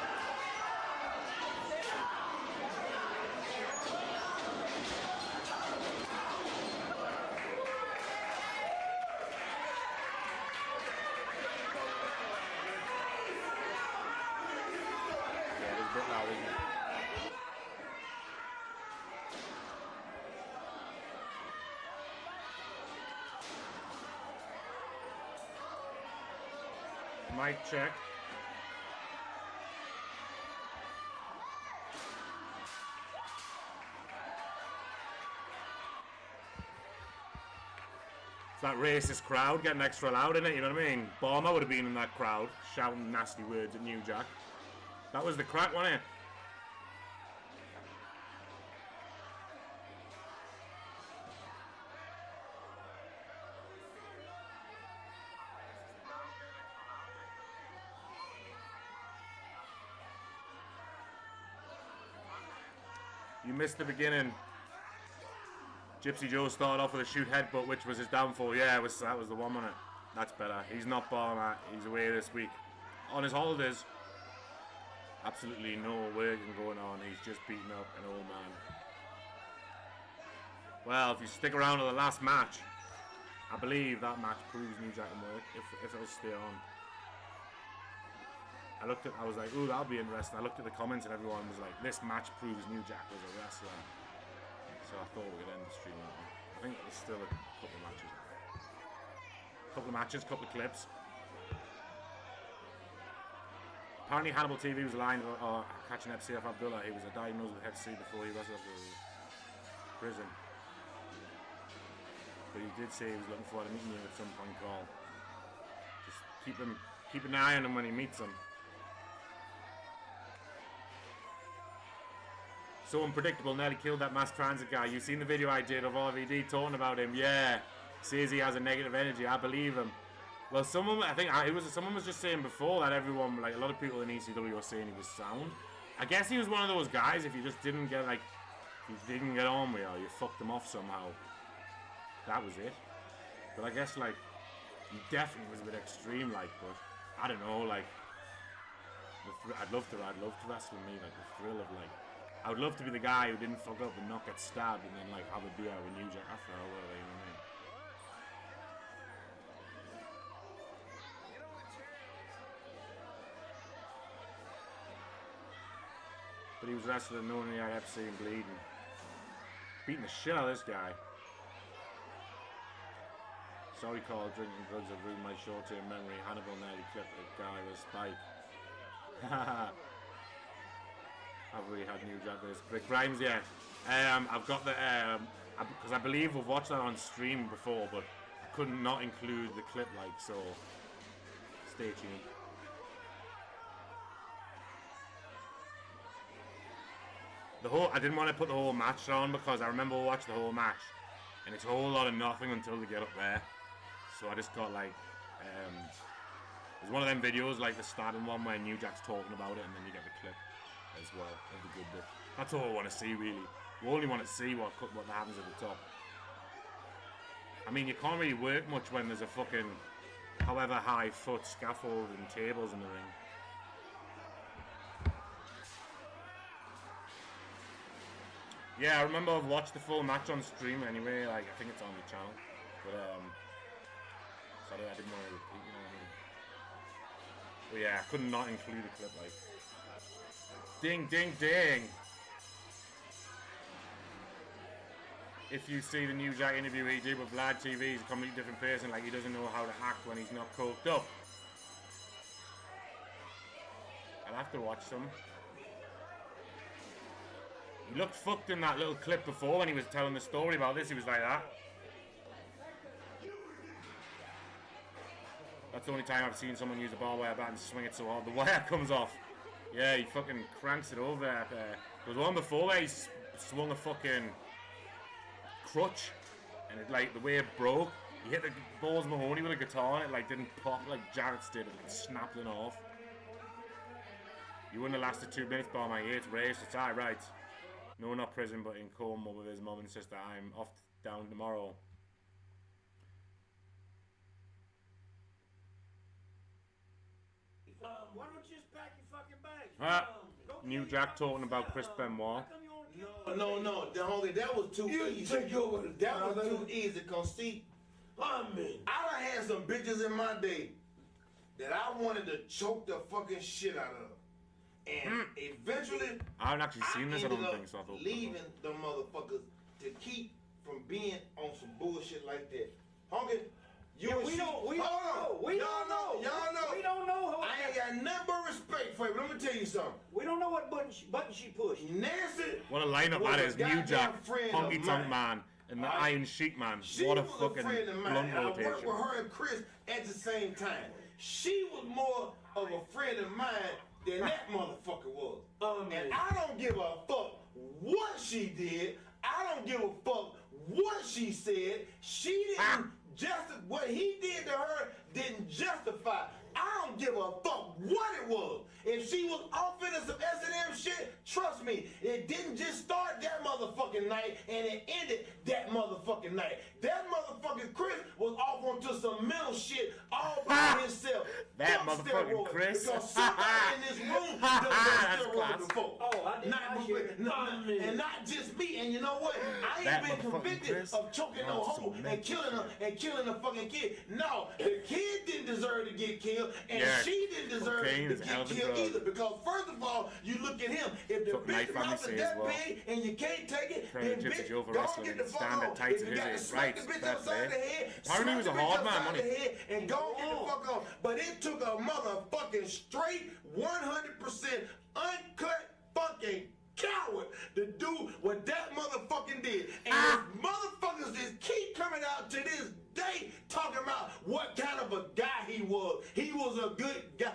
Mic check. It's that racist crowd getting extra loud in it, you know what I mean? Bomber would have been in that crowd, shouting nasty words at New Jack. That was the crack, wasn't it? You missed the beginning. Gypsy Joe started off with a shoot headbutt, which was his downfall. Yeah, that was the one on it. That's better. He's not Barmer. He's away this week. On his holidays. Absolutely no working going on. He's just beating up an old man. Well, if you stick around to the last match, I believe that match proves New Jack can work, if it'll stay on. I was like, ooh, that'll be interesting. I looked at the comments and everyone was like, this match proves New Jack was a wrestler. So I thought we could end the stream on that. I think there's still a couple of matches. Couple of clips. Apparently Hannibal TV was lying about catching FCF Abdullah. He was diagnosed with Hep C before he wrestled to prison. But he did say he was looking forward to meeting you at some point, Carl. Just keep an eye on him when he meets him. So unpredictable, nearly killed that mass transit guy. You've seen the video I did of RVD talking about him. Yeah, says he has a negative energy. I believe him. Well, someone was just saying before that everyone, like a lot of people in ECW were saying he was sound. I guess he was one of those guys. If you just didn't get on with you, you fucked him off somehow. That was it. But I guess like he definitely was a bit extreme, like. But I don't know, like. I'd love to wrestle me, like the thrill of like. I would love to be the guy who didn't fuck up and not get stabbed and then like have a beer with New Jack after or whatever, you know what I mean? But he was wrestling knowing he had Hep C and bleeding. Beating the shit out of this guy. Sorry, Carl, drinking drugs have ruined my short-term memory. Hannibal nearly clipped the guy with a spike. I've really had New Jack versus Rick Grimes yet. I've got the because I believe we've watched that on stream before, but I couldn't not include the clip, like, so stay tuned. I didn't want to put the whole match on because I remember watching the whole match, and it's a whole lot of nothing until they get up there. So I just got like there's one of them videos like the starting one where New Jack's talking about it, and then you get the clip as well of the good bit. That's all I want to see, really. We only want to see what happens at the top. I mean, you can't really work much when there's a fucking however high foot scaffold and tables in the ring. Yeah, I remember I've watched the full match on stream anyway. Like, I think it's on the channel, but sorry, I didn't want to repeat. You know what I mean? But yeah, I could not include a clip like. Ding, ding, ding! If you see the New Jack interview he did with Vlad TV, he's a completely different person. Like, he doesn't know how to act when he's not coked up. I'll have to watch some. He looked fucked in that little clip before when he was telling the story about this. He was like that. That's the only time I've seen someone use a barbed wire bat and swing it so hard the wire comes off. Yeah, he fucking cranks it over there. There was one before where he swung a fucking crutch, and it, like, the way it broke, he hit the Balls Mahoney with a guitar and it like didn't pop like Jarrett's did. It like snapped it off. You wouldn't have lasted 2 minutes, by my it's race. It's alright. No, not prison, but in coma with his mum and sister. I'm off down tomorrow. Why don't you just pack your fucking bags? New Jack talking about Chris Benoit. No. That was too easy. That was too easy, cause see, I done had some bitches in my day that I wanted to choke the fucking shit out of. And eventually, I haven't actually seen this. I don't think so. Leaving the motherfuckers to keep from being on some bullshit like that. Honky, You Yeah, and we she. don't know. We don't know. I ain't got nothing but respect for you. But let me tell you something. We don't know what button she pushed. Nancy. What a lineup that is. New Jack, Honky Tonk Man, and the Iron Sheik Man. What a fucking blunt rotation. I worked with her and Chris at the same time. She was more of a friend of mine than that motherfucker was. And I don't give a fuck what she did. I don't give a fuck what she said. She didn't what he did to her didn't justify. I don't give a fuck what it was. If she was off into some S&M shit, trust me, it didn't just start that motherfucking night and it ended that motherfucking night. That motherfucking Chris was off onto some mental shit all by himself. That motherfucking Chris. Because somebody in this room done steroids before. Oh, I did and not just me. And you know what? I ain't been convicted of choking no hoe and killing a fucking kid. No, the kid didn't deserve to get killed, and she didn't deserve to get killed either. Because first of all, you look at him. If the bitch mouth is that big and you can't take it, then bitch, don't get the fuck on. If you got to smack the bitch upside the head, apparently he was a hard man, wasn't he? And go get the fuck on. But it took a motherfucking straight 100% uncut fucking coward to do what that motherfucking did. And if motherfuckers just keep coming out to this day talking about what kind of a guy he was. He was a good guy.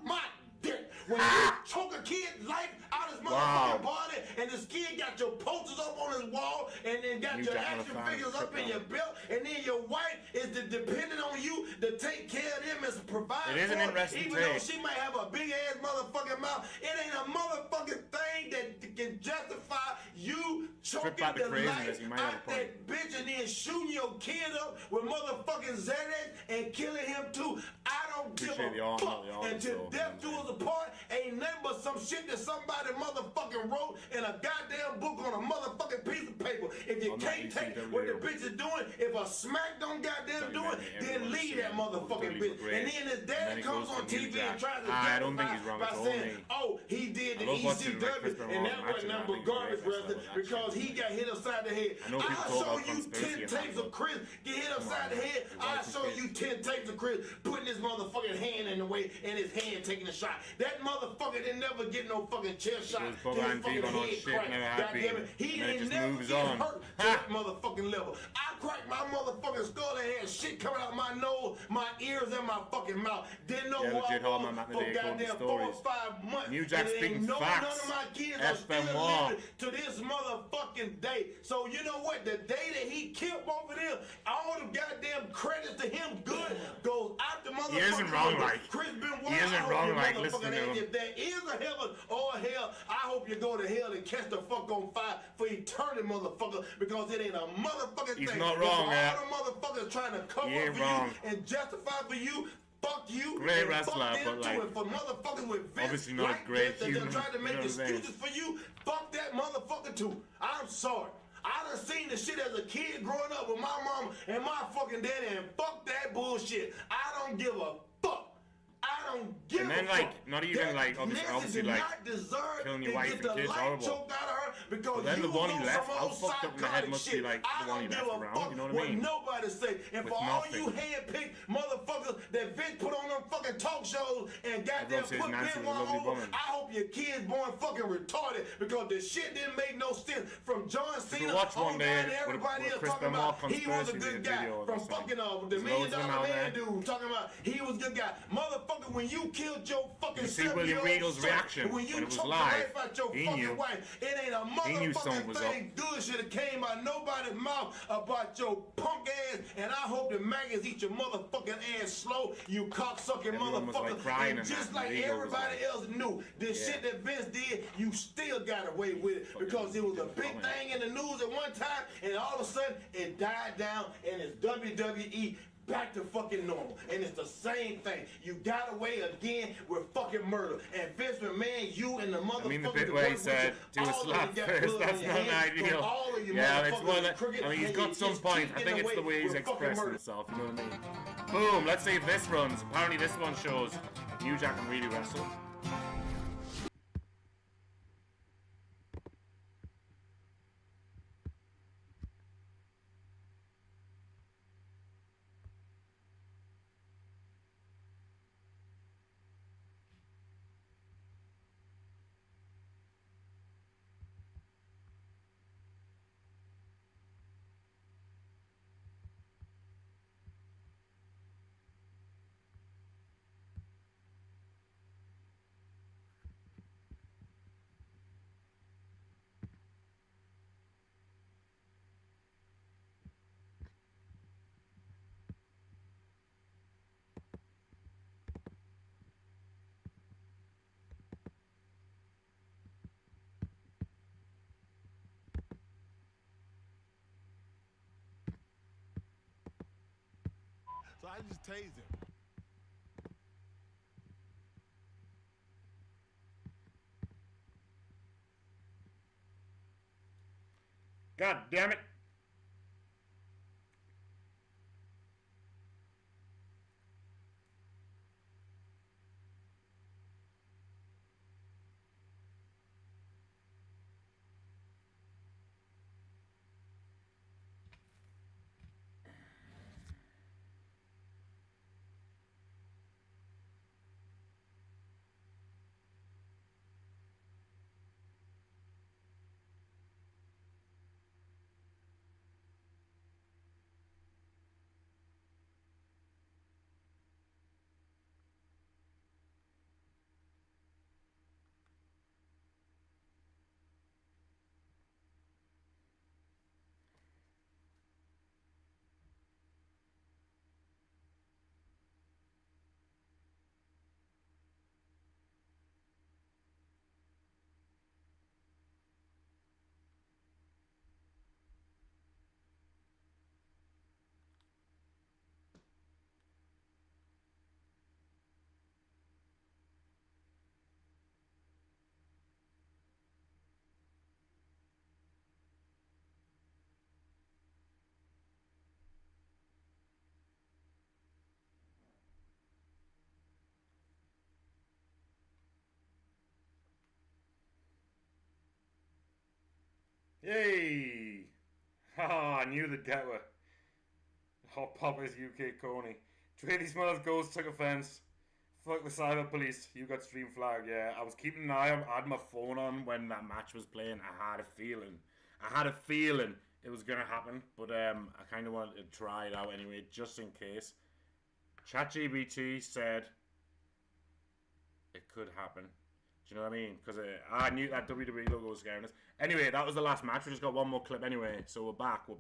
My dick. When you choke a kid's life out his motherfucking body and this kid got your posters up on his wall and then got your action figures up in your belt and then your wife is dependent on you to take care of them and provide it is an interesting even though she might have a big ass motherfucking mouth, it ain't a motherfucking thing that can justify you choking the life out that bitch and then shooting your kid up with motherfucking Xanax and killing him too. I don't give a fuck. And to death do us apart ain't nothing but some shit that somebody motherfucking wrote in a goddamn book on a motherfucking piece of paper. If you can't take what the bitch is doing, if a smack don't goddamn do it, then leave that motherfucking bitch. And then his dad comes on TV and tries to justify by saying, oh, he did the ECW and that wasn't nothing but garbage wrestling because he got hit upside the head. I'll show you 10 tapes of Chris get hit upside the head. I'll show you 10 tapes of Chris putting his motherfucking hand in the way and his hand taking a shot. That motherfucker didn't never get no fucking chair shot. His fucking head cracked. Goddamn it. He didn't never get hurt to that motherfucking level. I cracked my motherfucking skull and had shit coming out my nose, my ears, and my fucking mouth. Didn't know who I was for goddamn 4 or 5 months. New Jack speaking facts. None of my kids are still living to this motherfucking day. So you know what? The day that he killed both of them, all the goddamn credits to him good goes out the motherfucker. He isn't wrong, like. Chris Benoit, he isn't wrong, like. Listen to him. If there is a heaven or a hell, I hope you go to hell and catch the fuck on fire for eternity, motherfucker, because it ain't a motherfucking thing. He's not wrong, man. All the motherfuckers trying to cover up for you and justify for you. Fuck you. Great wrestler, but like, for motherfuckers with obviously not a great human. That trying to make excuses for you. Fuck that motherfucker too. I'm sorry. I done seen the shit as a kid growing up with my mom and my fucking daddy, and fuck that bullshit. I don't give a fuck. I don't give a fuck. And then, like, not even, like, obviously like, killing your wife and kids, horrible. But then the one he left, how fucked up in the head must be, like, the one he left around, you know what I mean? Nobody say. And for all you hand-picked motherfuckers that Vince put on them fucking talk shows and goddamn put Benoit over, I hope your kids born fucking retarded because the shit didn't make no sense from John Cena on down to everybody else talking about he was a good guy. From fucking the $1 Million Man dude talking about he was a good guy. Motherfucker, when you killed your fucking 7-year-old Regal's reaction when you it was choked live, the life out your fucking wife, it ain't a motherfucking thing good should have came out nobody's mouth about your punk ass, and I hope the maggots eat your motherfucking ass slow, you cocksucking motherfucker. Like and just like everybody else knew, this shit that Vince did, you still got away with it because it was a big thing in the news at one time, and all of a sudden it died down, and it's WWE back to fucking normal. And it's the same thing. You got away again with fucking murder. And Vince McMahon, you and the motherfucker. I mean, the bit where he said, do a slap first, that's not ideal. Yeah, it's one that, I mean, he's got some point. I think it's the way he's expressed himself, you know what I mean? Boom, let's see if this runs. Apparently this one shows New Jack can really wrestle. So I just tased him. God damn it. Yay! Ha! I knew they'd get her. Hot Poppers UK Coney. Tracy Smiles Ghost took offence. Fuck the cyber police. You got stream flagged. Yeah, I was keeping an eye on. I had my phone on when that match was playing. I had a feeling it was gonna happen, but I kind of wanted to try it out anyway, just in case. ChatGPT said it could happen. Do you know what I mean? Because I knew that WWE logo was scaring us. Anyway, that was the last match. We just got one more clip anyway. So we're back. We're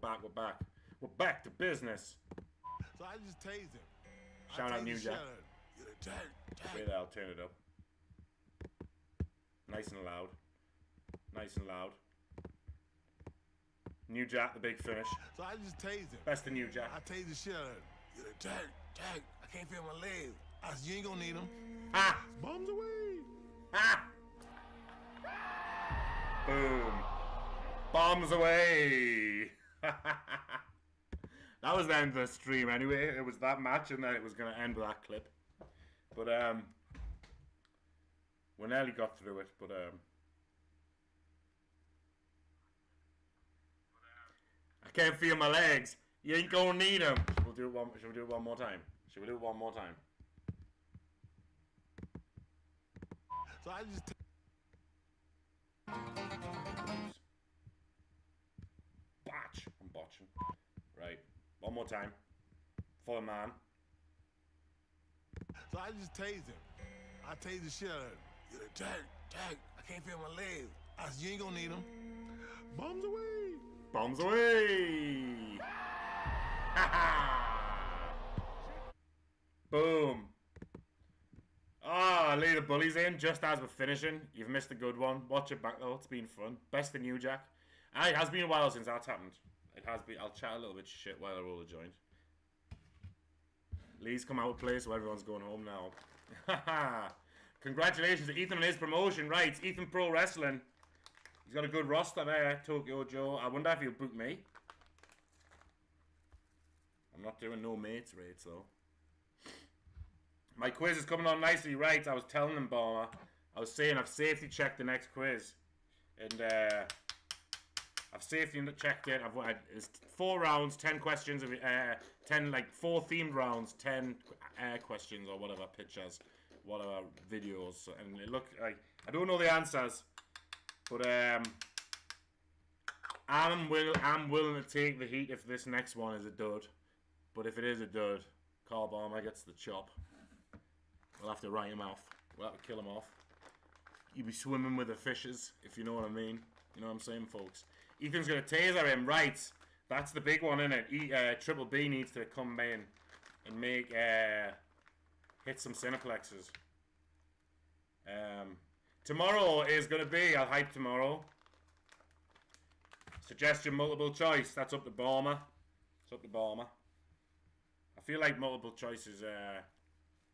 back to business. So I just tased him. Shout out New Jack. Wait there, I'll turn it up. Nice and loud. New Jack, the big finish. So I just tased him. Best of New Jack. I tased the shit out of him. You're the Jack. I can't feel my legs. I said, you ain't gonna need them. Ah! Bombs away. Ah! Boom. Bombs away. That was the end of the stream anyway. It was that match and then it was going to end with that clip. But, we nearly got through it, but, I can't feel my legs. You ain't gonna need them. Should we do it one more time? So I just... I'm botching. Right. One more time. For the man. So I just tased him. I tased the shit out of him. You're the Jack. I can't feel my legs. I said, you ain't gonna need them. Bombs away. Boom. Ah, leave the bullies in just as we're finishing. You've missed a good one. Watch it back though. It's been fun. Best of New Jack. It has been a while since that's happened. It has been. I'll chat a little bit shit while I roll a joint. Lee's come out of play, so everyone's going home now. Congratulations to Ethan on his promotion. Right, it's Ethan Pro Wrestling. He's got a good roster there, Tokyo Joe. I wonder if he'll book me. I'm not doing no mates rates though. My quiz is coming on nicely, right? I was telling them, Bomber. I was saying I've safety checked the next quiz. And, I've safety checked it. It's 4 rounds, 10 questions, 10, like, 4 themed rounds, 10 questions or whatever, pictures, whatever, videos. And it looked like, I don't know the answers, but, I'm willing to take the heat if this next one is a dud. But if it is a dud, Carl Bomber gets the chop. We'll have to write him off. We'll have to kill him off. You'll be swimming with the fishes, if you know what I mean. You know what I'm saying, folks? Ethan's going to taser him. Right. That's the big one, isn't it? Triple B needs to come in and make, hit some Cineplexes. Tomorrow is going to be, I'll hype tomorrow. Suggestion multiple choice. That's up to Bomber. It's up to Bomber. I feel like multiple choice is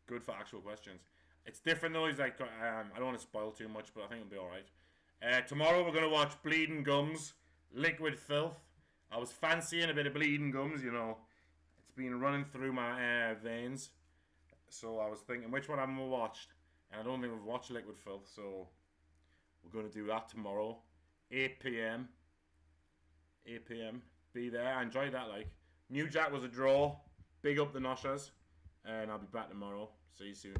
good for actual questions. It's different though. It's like I don't want to spoil too much, but I think it'll be all right. Tomorrow we're gonna watch Bleeding Gums, Liquid Filth. I was fancying a bit of Bleeding Gums, you know. It's been running through my veins, so I was thinking which one I'm gonna watch, and I don't think we've watched Liquid Filth, so we're gonna do that tomorrow, 8 p.m. 8 p.m. Be there. I enjoyed that. Like New Jack was a draw. Big up the Noshers, and I'll be back tomorrow. See you soon.